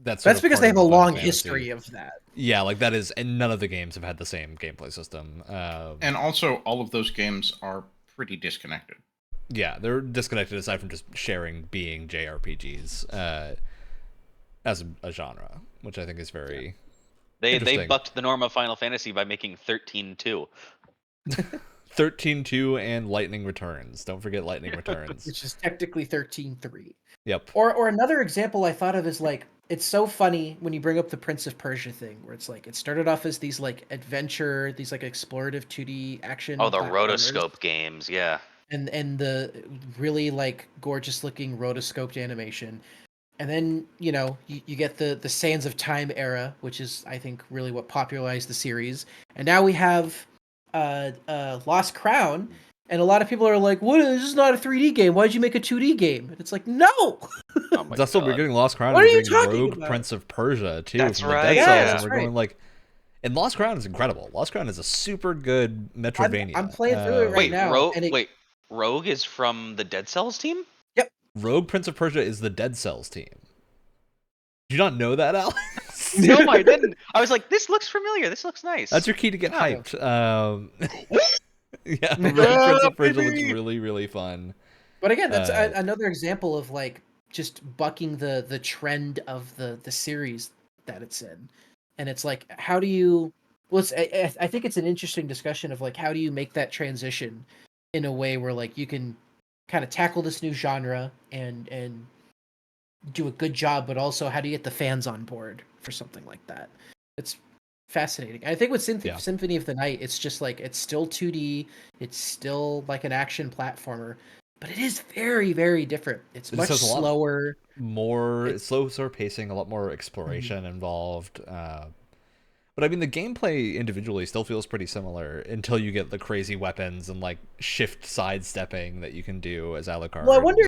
that's because they have a long history of that. Yeah, like that is, and none of the games have had the same gameplay system. And also, all of those games are pretty disconnected. Yeah, they're disconnected aside from just sharing being JRPGs as a genre, which I think is very, They Interesting. bucked the norm of Final Fantasy by making 13-2. 13-2 and Lightning Returns. Don't forget Lightning Returns. which is technically 13-3. Yep. Or another example I thought of is like, it's so funny when you bring up the Prince of Persia thing, where it's like it started off as these like adventure, these like explorative 2D action. Oh, the platformers, rotoscope games, yeah. and the really like gorgeous looking rotoscoped animation. And then, you know, you get the Sands of Time era, which is, I think, really what popularized the series. And now we have Lost Crown, and a lot of people are like, "What? This is not a 3D game. Why'd you make a 2D game?" And it's like, no! Oh my That's what we're God. getting Lost Crown. What and are we're you getting talking Rogue about? Prince of Persia too. That's from the right, Dead Cells, yeah. and we're That's going like, and Lost Crown is incredible. Lost Crown is a super good Metroidvania. I'm playing through it right Wait, now. and it, Rogue is from the Dead Cells team? Rogue Prince of Persia is the Dead Cells team. Did you not know that, Alex? No, I didn't. I was like, this looks familiar. This looks nice. That's your key to get Oh. hyped. Yeah, Rogue Prince of Persia looks really, really fun. But again, that's another example of like just bucking the trend of the series that it's in. And it's like, how do you? Well, I think it's an interesting discussion of like, how do you make that transition in a way where like you can kind of tackle this new genre and do a good job, but also how do you get the fans on board for something like that? It's fascinating. I think with Symphony of the Night, it's just like it's still 2D, it's still like an action platformer, but it is very, very different. It's much slower, more slower pacing, a lot more exploration involved. But I mean, the gameplay individually still feels pretty similar until you get the crazy weapons and like shift sidestepping that you can do as Alucard. Well, I wonder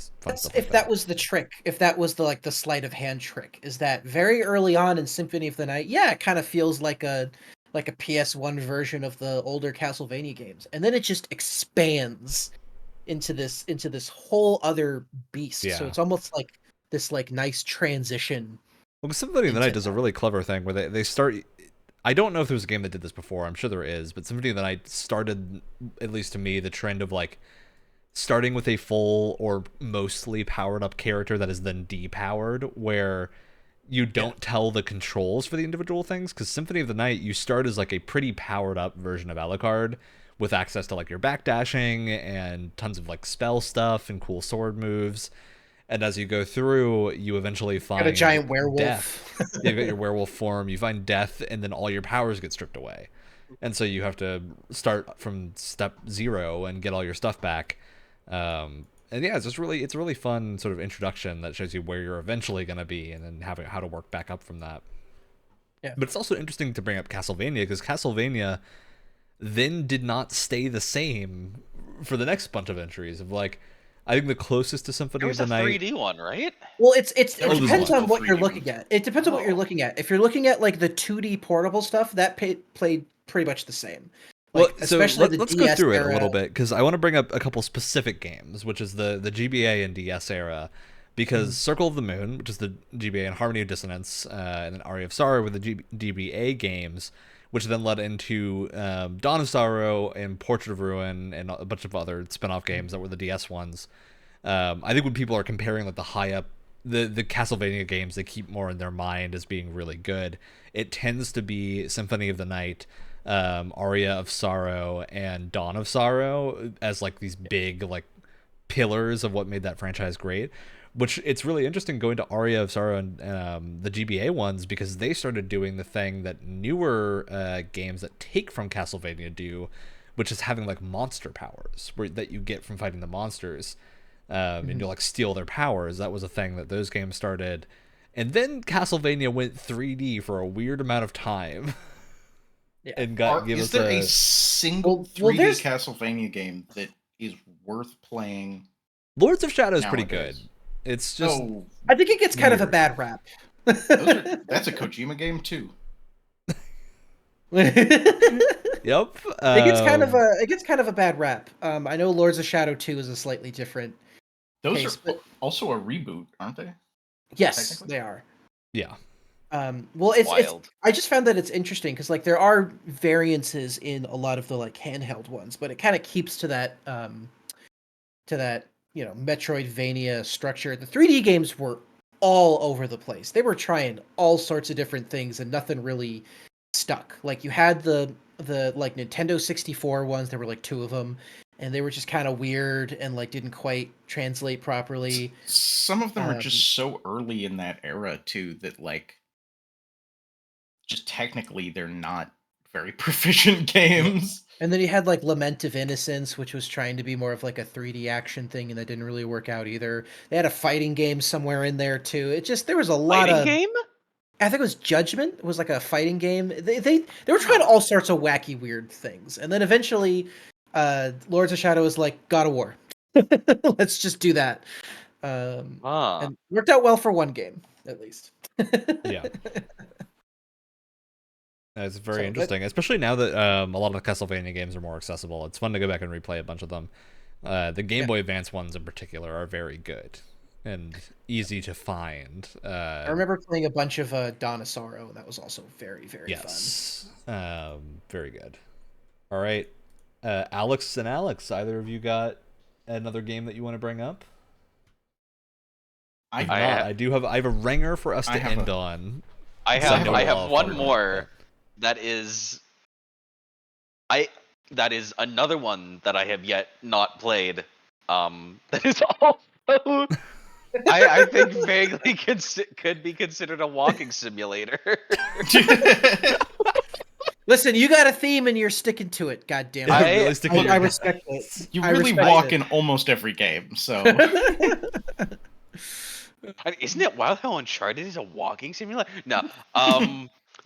if that was the trick, if that was the sleight of hand trick, is that very early on in Symphony of the Night, yeah, it kind of feels like a PS1 version of the older Castlevania games, and then it just expands into this whole other beast. Yeah. So it's almost like this like nice transition. Well, Symphony of the Night does a really clever thing where they start. I don't know if there was a game that did this before. I'm sure there is, but Symphony of the Night started, at least to me, the trend of like starting with a full or mostly powered up character that is then depowered, where you don't tell the controls for the individual things. Because Symphony of the Night, you start as like a pretty powered up version of Alucard with access to like your backdashing and tons of like spell stuff and cool sword moves. And as you go through, you eventually find a giant werewolf. Death. You've got your werewolf form. You find death, and then all your powers get stripped away. And so you have to start from step 0 and get all your stuff back. And yeah, it's a really fun sort of introduction that shows you where you're eventually going to be, and then how to work back up from that. Yeah. But it's also interesting to bring up Castlevania, because Castlevania then did not stay the same for the next bunch of entries of like. I think the closest to Symphony of the Night. It was a 3D one, right? Well, it depends on what 3D you're looking at. It depends on what you're looking at. If you're looking at like the 2D portable stuff, that played pretty much the same. Like, Well, so especially let's DS go through era. it a little bit, because I want to bring up a couple specific games, which is the GBA and DS era, because Circle of the Moon, which is the GBA, and Harmony of Dissonance, and then Aria of Sorrow were the GBA games, which then led into Dawn of Sorrow and Portrait of Ruin and a bunch of other spin-off games that were the DS ones. I think when people are comparing like the Castlevania games they keep more in their mind as being really good, it tends to be Symphony of the Night, Aria of Sorrow, and Dawn of Sorrow as like these big like pillars of what made that franchise great. Which it's really interesting going to Aria of Sorrow and the GBA ones, because they started doing the thing that newer games that take from Castlevania do, which is having like monster powers that you get from fighting the monsters, and you'll like steal their powers. That was a thing that those games started, and then Castlevania went 3D for a weird amount of time. Yeah. And Is there a single 3D Castlevania game that is worth playing? Lords of Shadow is pretty nowadays? good. It's just I think it gets kind of a bad rap. That's a Kojima game too. Yep. It gets kind of a bad rap. I know Lords of Shadow 2 is a slightly different. Those are also a reboot, aren't they? Yes, they are. Yeah. Well, it's Wild. I just found that it's interesting because like there are variances in a lot of the like handheld ones, but it kind of keeps to that Metroidvania structure. The 3D games were all over the place. They were trying all sorts of different things, and nothing really stuck. Like you had the like Nintendo 64 ones, there were like 2 of them, and they were just kind of weird and like didn't quite translate properly. Some of them are Um, just so early in that era too that like just technically they're not very proficient games. And then you had like Lament of Innocence, which was trying to be more of like a 3D action thing, and that didn't really work out either. They had a fighting game somewhere in there too. It just there was a lot Fighting of game? I think it was Judgment. It was like a fighting game. They were trying all sorts of wacky weird things, and then eventually, Lords of Shadow was like God of War. Let's just do that, and worked out well for one game at least. Yeah. That's very So, but- interesting, especially now that a lot of the Castlevania games are more accessible. It's fun to go back and replay a bunch of them. The Game Boy Advance ones in particular are very good and easy to find. I remember playing a bunch of Dawn of Sorrow, and that was also very, very fun. Yes. Very good. All right. Alex and Alex, either of you got another game that you want to bring up? If not, I have a ringer for us to end on. I have one more that is another one that I have yet not played. That is also I think vaguely could be considered a walking simulator. Listen, you got a theme and you're sticking to it. God damn it! I respect it. You really walk in almost every game, so. Isn't it wild how Uncharted is a walking simulator? No,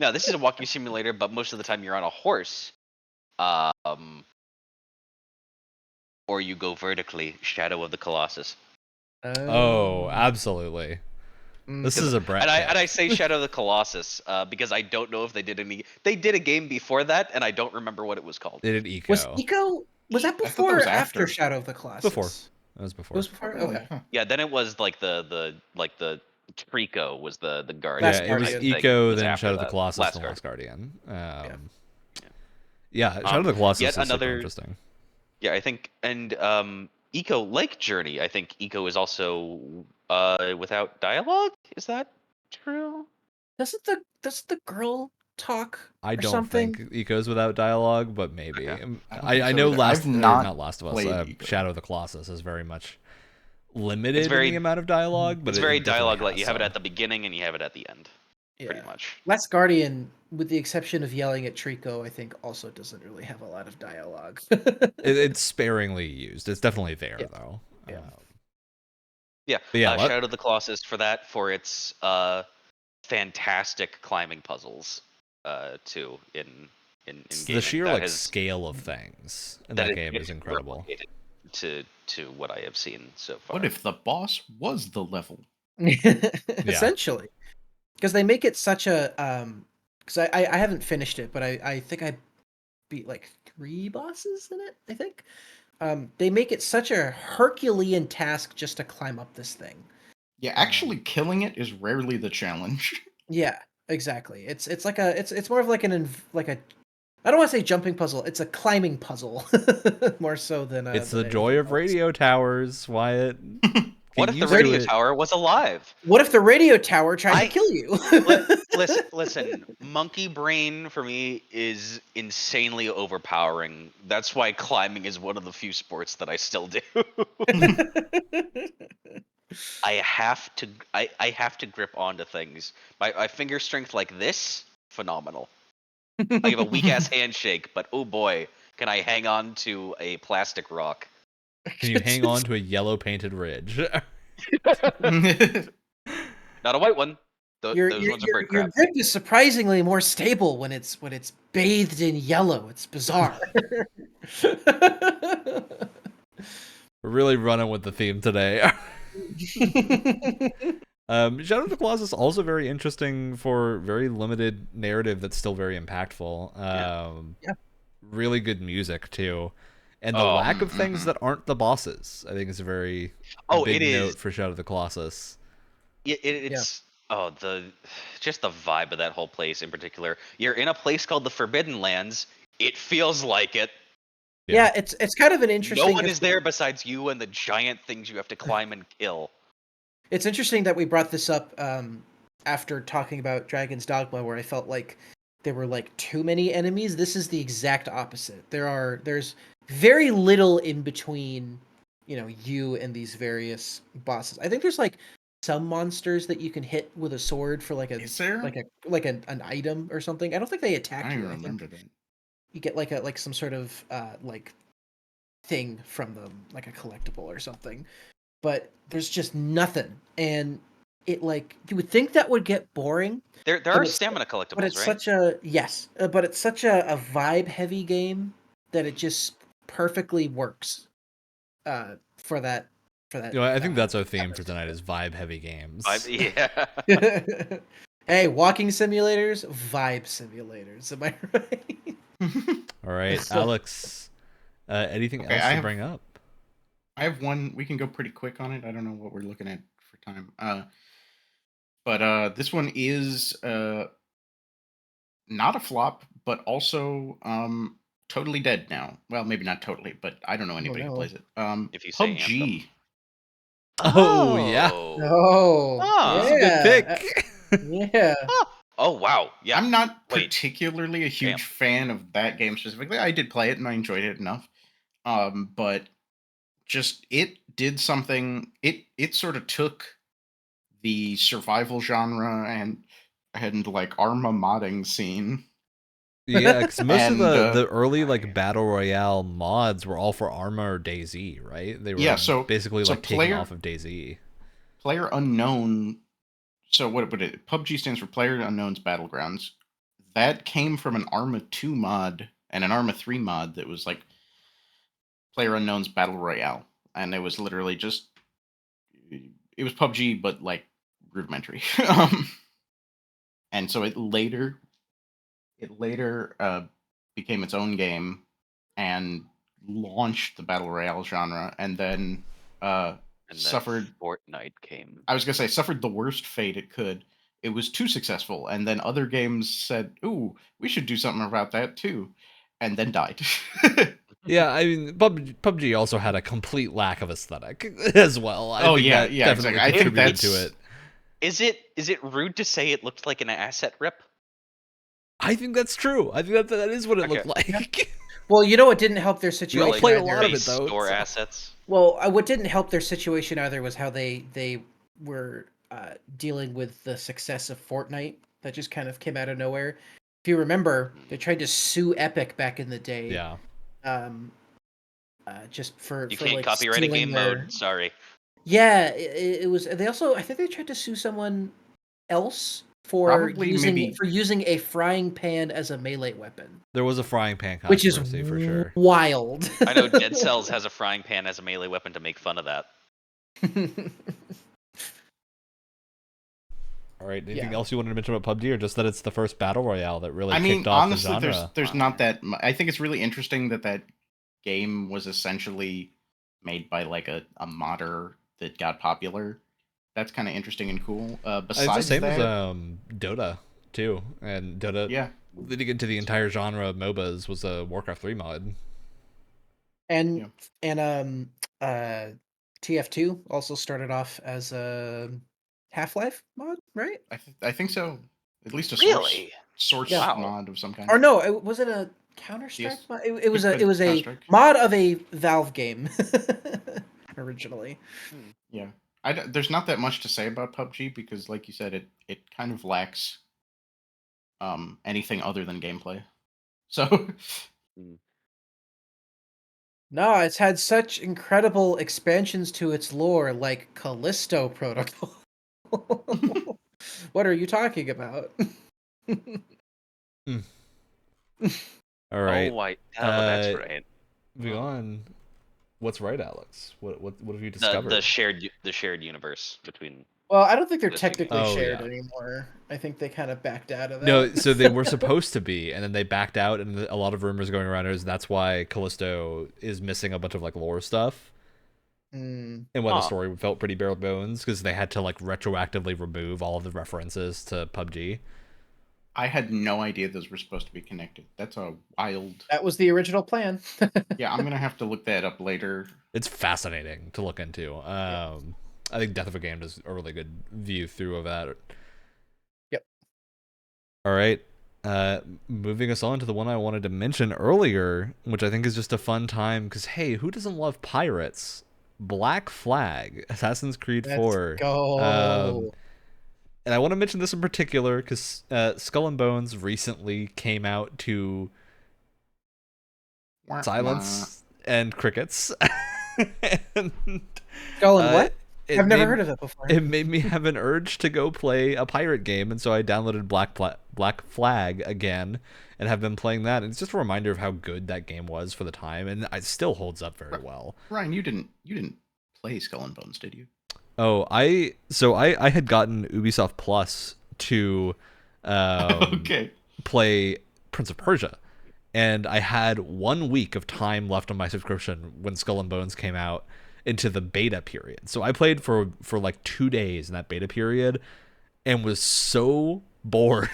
no, this is a walking simulator, but most of the time you're on a horse, or you go vertically. Shadow of the Colossus. Oh, absolutely. This is a brand. And I say Shadow of the Colossus because I don't know if they did any. They did a game before that, and I don't remember what it was called. They did Eco. Was that before or after Shadow of the Colossus? Before. That was before. It was before. Okay. Yeah, then it was like the Trico was the Guardian. Yeah, it was Eco, then Shadow of the Colossus, the Last Guardian. Yeah, Shadow of the Colossus is super interesting. Yeah, I think, and Eco, like Journey, I think Eco is also without dialogue. Is that true? Doesn't the girl talk? I don't something? think Eco's without dialogue, but maybe. Okay. I know Shadow of the Colossus is very much limited in the amount of dialogue, but it's very dialogue like you have it at the beginning and you have it at the end. Pretty much. Last Guardian, with the exception of yelling at Trico, I think also doesn't really have a lot of dialogue. It's sparingly used. It's definitely there though. Yeah. Shadow of the Colossus for its fantastic climbing puzzles too in the sheer scale of things in that game is incredible. To what I have seen so far. What if the boss was the level? Essentially. Because they make it such a because I haven't finished it, but I think I beat like 3 bosses in it, I think. They make it such a Herculean task just to climb up this thing. Yeah, actually killing it is rarely the challenge. Yeah, exactly. It's like it's more of like a I don't want to say jumping puzzle. It's a climbing puzzle more so than it's the joy of radio towers, Wyatt. What if the radio tower was alive? What if the radio tower tried to kill you? Listen, monkey brain for me is insanely overpowering. That's why climbing is one of the few sports that I still do. I have to grip onto things. My finger strength like this, phenomenal. I give a weak ass handshake, but oh boy, can I hang on to a plastic rock. Can you hang on to a yellow painted ridge? Not a white one. Those ones are bird crap. Your grip is surprisingly more stable when it's bathed in yellow. It's bizarre. We're really running with the theme today. Shadow of the Colossus is also very interesting for very limited narrative that's still very impactful. Really good music too. And the lack of things that aren't the bosses, I think, is a very big note for Shadow of the Colossus. It's just the vibe of that whole place in particular. You're in a place called the Forbidden Lands. It feels like it. Yeah, it's kind of an interesting. No one is there besides you and the giant things you have to climb and kill. It's interesting that we brought this up after talking about Dragon's Dogma, where I felt like there were like too many enemies. This is the exact opposite. There's very little in between, you and these various bosses. I think there's like some monsters that you can hit with a sword for like Is there? an item or something. I don't think they attack I don't you. even I think remember that. you get like some sort of like thing from them, like a collectible or something. But there's just nothing, and it like you would think that would get boring. There But are it's stamina but collectibles, it's right? such a yes, but it's such a vibe heavy game that it just perfectly works for that I think that's our theme for tonight is vibe heavy games. Yeah. Hey, walking simulators, vibe simulators. Am I right? All right, So- Alex. Anything Okay, else to bring up? I have one. We can go pretty quick on it. I don't know what we're looking at for time. But this one is not a flop, but also totally dead now. Well, maybe not totally, but I don't know anybody who no. plays it. If you say PUBG. Oh, yeah. Oh, Ah. That's a good yeah. pick. Yeah. Oh wow. Yeah. I'm not Wait. particularly a huge fan of that game specifically. I did play it and I enjoyed it enough. But just it did something. It sort of took the survival genre and like Arma modding scene. Yeah, because most of And, the early like battle royale mods were all for Arma or DayZ, right? They were Yeah, so- basically so like taken player- off of DayZ. Player Unknown. So what would it? PUBG stands for Player Unknown's Battlegrounds. That came from an Arma 2 mod and an Arma 3 mod that was like Player Unknown's Battle Royale, and it was literally just it was PUBG but like rudimentary. And so it later became its own game and launched the battle royale genre, and then And then suffered. Fortnite came. I was gonna say suffered the worst fate it could. It was too successful, and then other games said, "Ooh, we should do something about that too," and then died. Yeah, I mean, PUBG also had a complete lack of aesthetic as well. I think that definitely exactly. I think contributed that's to it. Is it rude to say it looked like an asset rip? I think that's true. I think that is what it Okay. looked like. Well, it didn't help their situation. all played a either. lot of it, though. Store so- assets. Well, what didn't help their situation either was how they were dealing with the success of Fortnite that just kind of came out of nowhere. If you remember, they tried to sue Epic back in the day. Yeah. Just for You for can't like copyright a stealing game their... mode. Sorry. Yeah, it was. They also, I think they tried to sue someone else for Probably using a frying pan as a melee weapon, There was a frying pan which is controversy for sure. wild. I know Dead Cells has a frying pan as a melee weapon to make fun of that. All right. Anything Yeah. else you wanted to mention about PUBG, or just that it's the first battle royale that really I mean, kicked off honestly, the genre? there's not that. I think it's really interesting that game was essentially made by like a modder that got popular. That's kind of interesting and cool. It's Besides the same that, as Dota too, and Dota yeah, leading into the entire genre of MOBAs was a Warcraft 3 mod. and TF2 also started off as a Half-Life mod, right? I think so. At least a Really? source Yeah. mod of some kind. Or no, was it a Counter-Strike Yes. mod? It was a Counter-Strike. mod of a Valve game originally. Yeah, there's not that much to say about PUBG because, like you said, it kind of lacks anything other than gameplay. So No, it's had such incredible expansions to its lore, like Callisto Protocol. What are you talking about? All right. Oh, that's Uh, right. Moving on. What's right, Alex? What have you The discovered? the shared universe between. Well, I don't think they're This thing- technically Oh, shared yeah. anymore. I think they kind of backed out of that. No, so they were supposed to be, and then they backed out, and a lot of rumors going around is that's why Callisto is missing a bunch of like lore stuff, Mm. and why the Huh. story felt pretty bare bones because they had to like retroactively remove all of the references to PUBG. I had no idea those were supposed to be connected. That's a wild. That was the original plan. Yeah, I'm gonna have to look that up later. It's fascinating to look into. I think Death of a Game does a really good view through of that. Yep. All right. Moving us on to the one I wanted to mention earlier, which I think is just a fun time, because hey, who doesn't love pirates? Black Flag, Assassin's Creed Let's 4. go. And I want to mention this in particular because Skull and Bones recently came out to silence and crickets. And, Skull and what? it I've never made- heard of it before. It made me have an urge to go play a pirate game, and so I downloaded Black Flag again and have been playing that. And it's just a reminder of how good that game was for the time, and it still holds up very well. Ryan, you didn't play Skull and Bones, did you? Oh, I had gotten Ubisoft Plus to Okay. play Prince of Persia, and I had 1 week of time left on my subscription when Skull and Bones came out into the beta period. So I played for like 2 days in that beta period and was so bored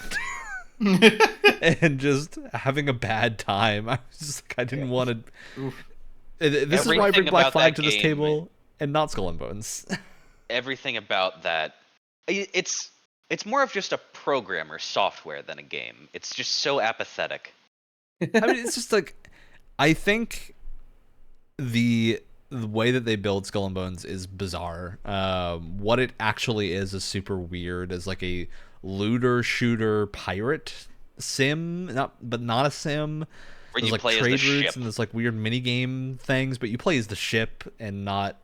and just having a bad time. I was just like, I didn't want to. This is why I bring Everything Black about Flag that to this game- table and not Skull and Bones. Everything about that, it's more of just a program or software than a game. It's just so apathetic. I mean, it's just like, I think the way that they build Skull and Bones is bizarre. What it actually is super weird. As like a looter shooter pirate sim, not a sim. Where There's you like play as trade the routes ship. and there's like weird mini game things, but you play as the ship and not.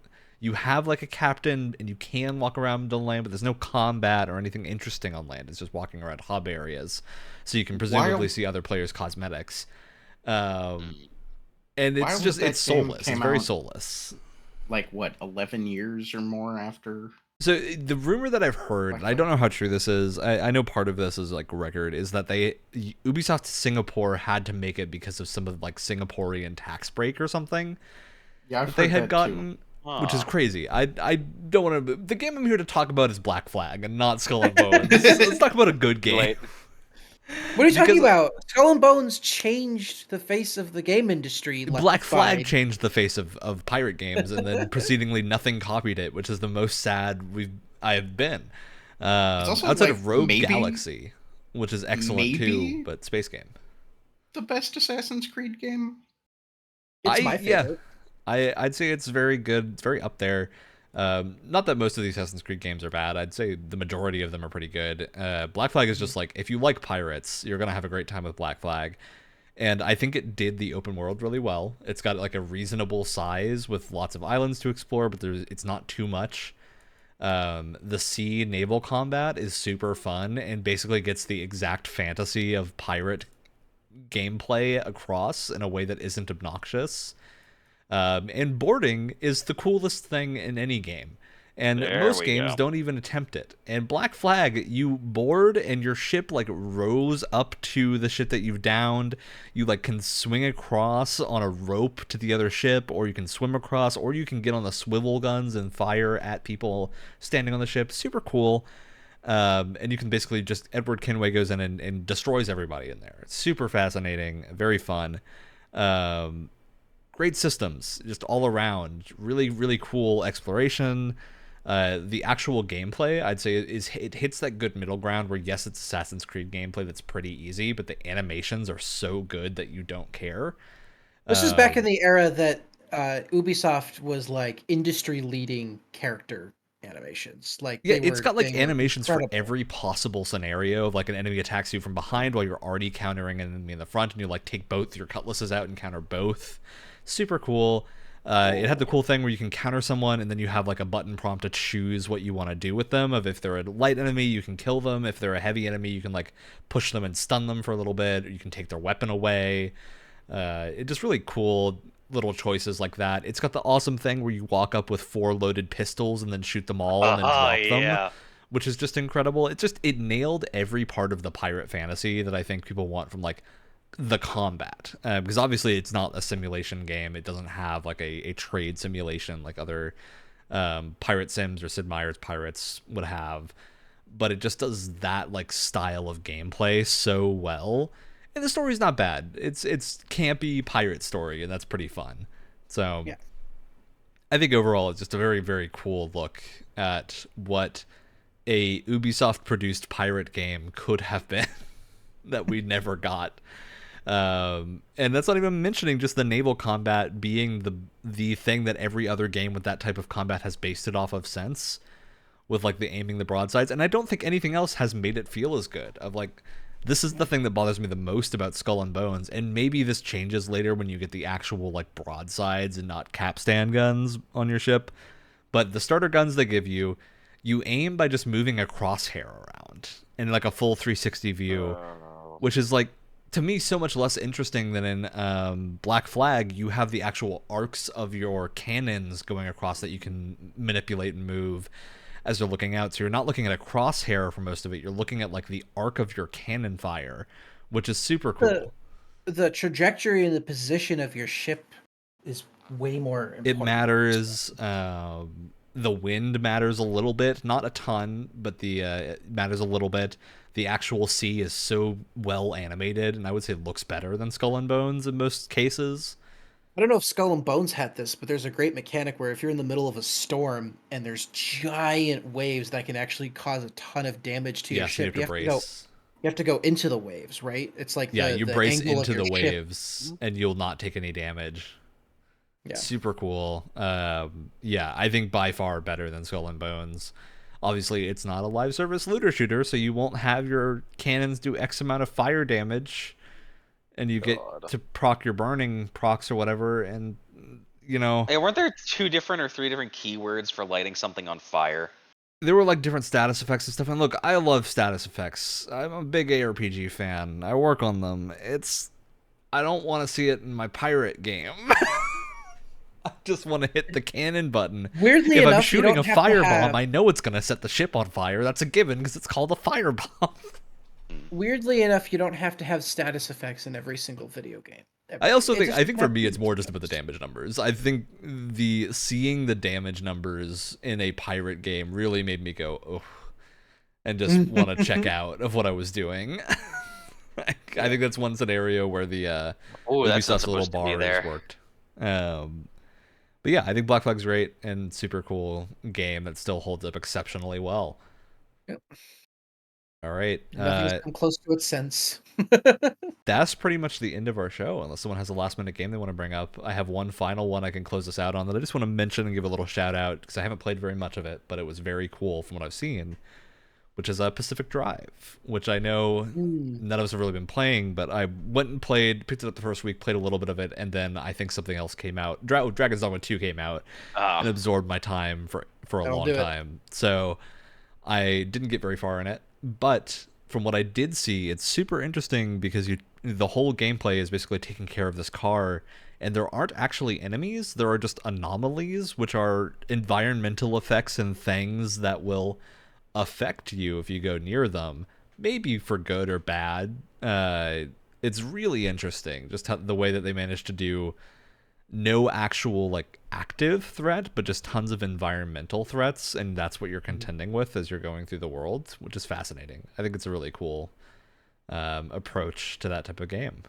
You have like a captain and you can walk around on land, but there's no combat or anything interesting on land. It's just walking around hub areas, so you can presumably see other players' cosmetics. And it's just it's soulless. It's very soulless. Like what, 11 years or more after? So the rumor that I've heard, and I don't know how true this is, I know part of this is like record, is that Ubisoft Singapore had to make it because of some of like Singaporean tax break or something. Yeah, I've that they heard had that gotten, which is crazy. I don't want to. The game I'm here to talk about is Black Flag and not Skull and Bones. Let's talk about a good game. Wait. What are you talking about? Skull and Bones changed the face of the game industry. Black Flag changed the face of pirate games, and then precedingly nothing copied it, which is the most sad I have been. also, Outside like, of Rogue maybe- Galaxy, which is excellent too, but space game. The best Assassin's Creed game? It's my favorite. I'd say it's very good. It's very up there. Not that most of the Assassin's Creed games are bad. I'd say the majority of them are pretty good. Black Flag is just like, if you like pirates, you're gonna have a great time with Black Flag. And I think it did the open world really well. It's got like a reasonable size with lots of islands to explore, but it's not too much. The sea naval combat is super fun and basically gets the exact fantasy of pirate gameplay across in a way that isn't obnoxious. And boarding is the coolest thing in any game. And There most we games go. don't even attempt it. And Black Flag, you board and your ship like rows up to the ship that you've downed. You like can swing across on a rope to the other ship, or you can swim across, or you can get on the swivel guns and fire at people standing on the ship. Super cool. And you can basically just, Edward Kenway goes in and destroys everybody in there. It's super fascinating, very fun. Great systems just all around. Really, really cool exploration. The actual gameplay, I'd say, it hits that good middle ground where, yes, it's Assassin's Creed gameplay that's pretty easy, but the animations are so good that you don't care. This is back in the era that Ubisoft was like industry-leading character animations. Like Yeah, they it's were- got like they were animations for incredible. every possible scenario of like an enemy attacks you from behind while you're already countering an enemy in the front, and you like take both your cutlasses out and counter both. Super cool. It had the cool thing where you can counter someone and then you have like a button prompt to choose what you want to do with them. Of if they're a light enemy, you can kill them. If they're a heavy enemy, you can like push them and stun them for a little bit. Or you can take their weapon away. It just really cool little choices like that. It's got the awesome thing where you walk up with 4 loaded pistols and then shoot them all and then drop them. Yeah. Which is just incredible. It nailed every part of the pirate fantasy that I think people want from like the combat, because obviously it's not a simulation game. It doesn't have like a trade simulation like other pirate sims or Sid Meier's Pirates would have, but it just does that like style of gameplay so well. And the story's not bad. It's campy pirate story, and that's pretty fun. So Yeah. I think overall it's just a very, very cool look at what a Ubisoft produced pirate game could have been. that we never got. And that's not even mentioning just the naval combat being the thing that every other game with that type of combat has based it off of since, with like the aiming the broadsides. And I don't think anything else has made it feel as good. Of like, this is the thing that bothers me the most about Skull and Bones, and maybe this changes later when you get the actual like broadsides and not capstan guns on your ship. But the starter guns they give you, you aim by just moving a crosshair around in like a full 360 view, which is like, to me, so much less interesting than in Black Flag. You have the actual arcs of your cannons going across that you can manipulate and move as they're looking out. So you're not looking at a crosshair for most of it. You're looking at like the arc of your cannon fire, which is super cool. The trajectory and the position of your ship is way more important. It matters. The wind matters a little bit, not a ton, but it matters a little bit. The actual sea is so well animated, and I would say looks better than Skull and Bones in most cases. I don't know if Skull and Bones had this, but there's a great mechanic where if you're in the middle of a storm and there's giant waves that can actually cause a ton of damage to your ship, you have to go into the waves, right? It's like you brace into the ship. waves, and you'll not take any damage. Yeah. Super cool. I think by far better than Skull and Bones. Obviously, it's not a live service looter shooter, so you won't have your cannons do X amount of fire damage, and you get to proc your burning procs or whatever, and, you know... Hey, weren't there 2 different or 3 different keywords for lighting something on fire? There were, like, different status effects and stuff, and look, I love status effects. I'm a big ARPG fan. I work on them. I don't want to see it in my pirate game. I just want to hit the cannon button. Weirdly if enough, I'm shooting a firebomb, I know it's going to set the ship on fire. That's a given because it's called a firebomb. Weirdly enough, you don't have to have status effects in every single video game. I think for me, it's more just about the damage numbers. I think seeing the damage numbers in a pirate game really made me go, oh, and just want to check out of what I was doing. I think that's one scenario where the Ubisoft's little bar has worked. But yeah, I think Black Flag's great and super cool game that still holds up exceptionally well. Yep. All right. Nothing's come close to its sense. That's pretty much the end of our show, unless someone has a last minute game they want to bring up. I have one final one I can close this out on that I just want to mention and give a little shout out, because I haven't played very much of it, but it was very cool from what I've seen, which is Pacific Drive, which I know none of us have really been playing, but I went and picked it up the first week, played a little bit of it, and then I think something else came out. Dragon's Dogma 2 came out and absorbed my time for a long time. So I didn't get very far in it, but from what I did see, it's super interesting because the whole gameplay is basically taking care of this car, and there aren't actually enemies. There are just anomalies, which are environmental effects and things that will affect you if you go near them, maybe for good or bad. It's really interesting just the way that they managed to do no actual like active threat, but just tons of environmental threats, and that's what you're contending with as you're going through the world, which is fascinating. I think it's a really cool approach to that type of game.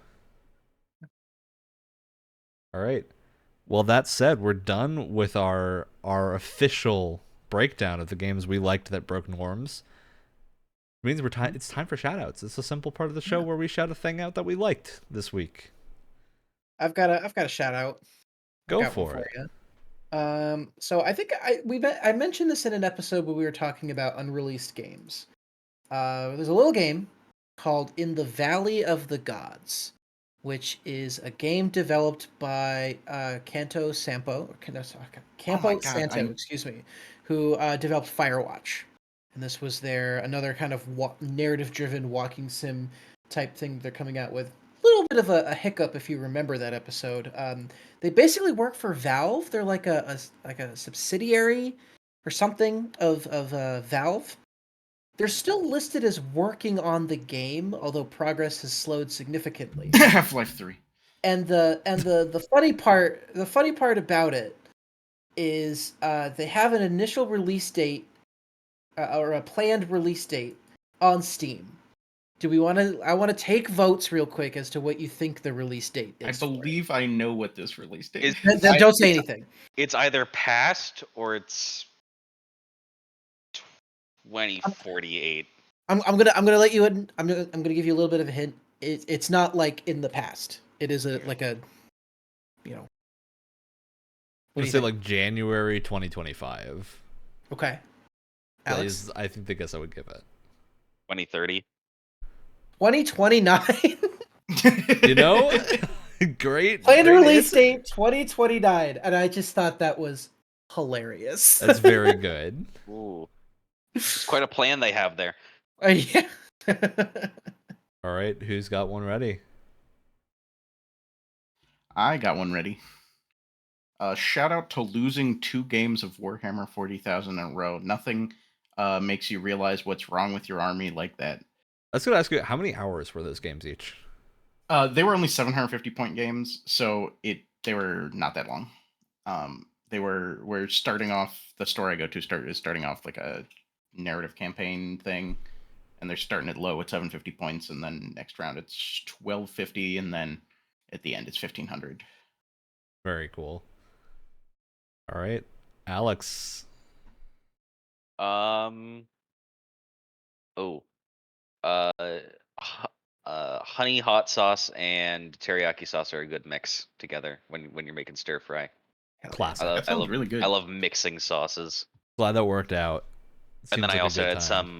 All right, well, that said, we're done with our official breakdown of the games we liked that broke norms. It means it's time for shoutouts. It's a simple part of the show where we shout a thing out that we liked this week. I've got a shout out. Go for it. So I think I mentioned this in an episode where we were talking about unreleased games. There's a little game called In the Valley of the Gods, which is a game developed by Campo Santo, excuse me, who developed Firewatch. And this was another kind of narrative-driven walking sim type thing they're coming out with. A little bit of a hiccup if you remember that episode. They basically work for Valve. They're like a subsidiary or something of Valve. They're still listed as working on the game, although progress has slowed significantly. Half-Life 3. And the funny part about it is they have an initial release date or a planned release date on Steam. I want to take votes real quick as to what you think the release date is. I believe I know what this release date is. Then don't say anything. It's either past or it's 2048. I'm gonna let you in. I'm gonna give you a little bit of a hint. It's not like in the past. It is like a, you know. What do Let's you say think? like January 2025. Okay. That Alex. is, I think, the guess I would give it. 2030. 2029. You know, great. Planned great release answer. date 2029, and I just thought that was hilarious. That's very good. Ooh, it's quite a plan they have there. Yeah. All right, who's got one ready? I got one ready. Shout out to losing 2 games of Warhammer 40,000 in a row. Nothing makes you realize what's wrong with your army like that. I was gonna ask you, how many hours were those games each? They were only 750-point games, so they were not that long. We're starting off, the store I go to is starting off like a narrative campaign thing, and they're starting it low at 750 points, and then next round it's 1250, and then at the end it's 1500. Very cool. All right, Alex. Oh. Honey, hot sauce, and teriyaki sauce are a good mix together when you're making stir fry. Classic. That sounds really good. I love mixing sauces. Glad that worked out. And then Seems I like a also good had time. some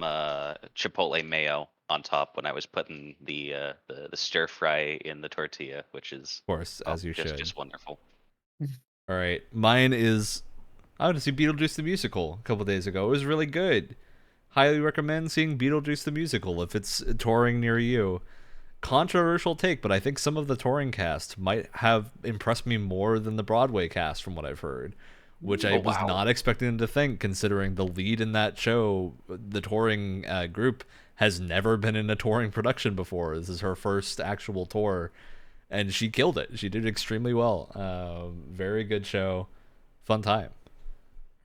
chipotle mayo on top when I was putting the stir fry in the tortilla, which is Of course, as you should. just wonderful. All right, mine is. I went to see Beetlejuice the musical a couple days ago. It was really good. Highly recommend seeing Beetlejuice the musical if it's touring near you. Controversial take, but I think some of the touring cast might have impressed me more than the Broadway cast from what I've heard, which I was not expecting them to think, considering the lead in that show, the touring group, has never been in a touring production before. This is her first actual tour, and she killed it. She did extremely well. Very good show. Fun time.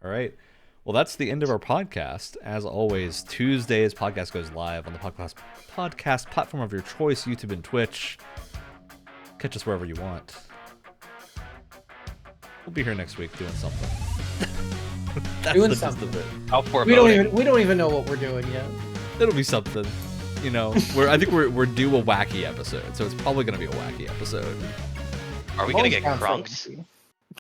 All right. Well, that's the end of our podcast. As always, Tuesdays podcast goes live on the podcast platform of your choice, YouTube and Twitch. Catch us wherever you want. We'll be here next week doing something. That's Doing the something. gist of it. How for we don't even know what we're doing yet. It'll be something. You know, I think we're due a wacky episode, so it's probably gonna be a wacky episode. Are we I'm gonna always get down for crunked? it.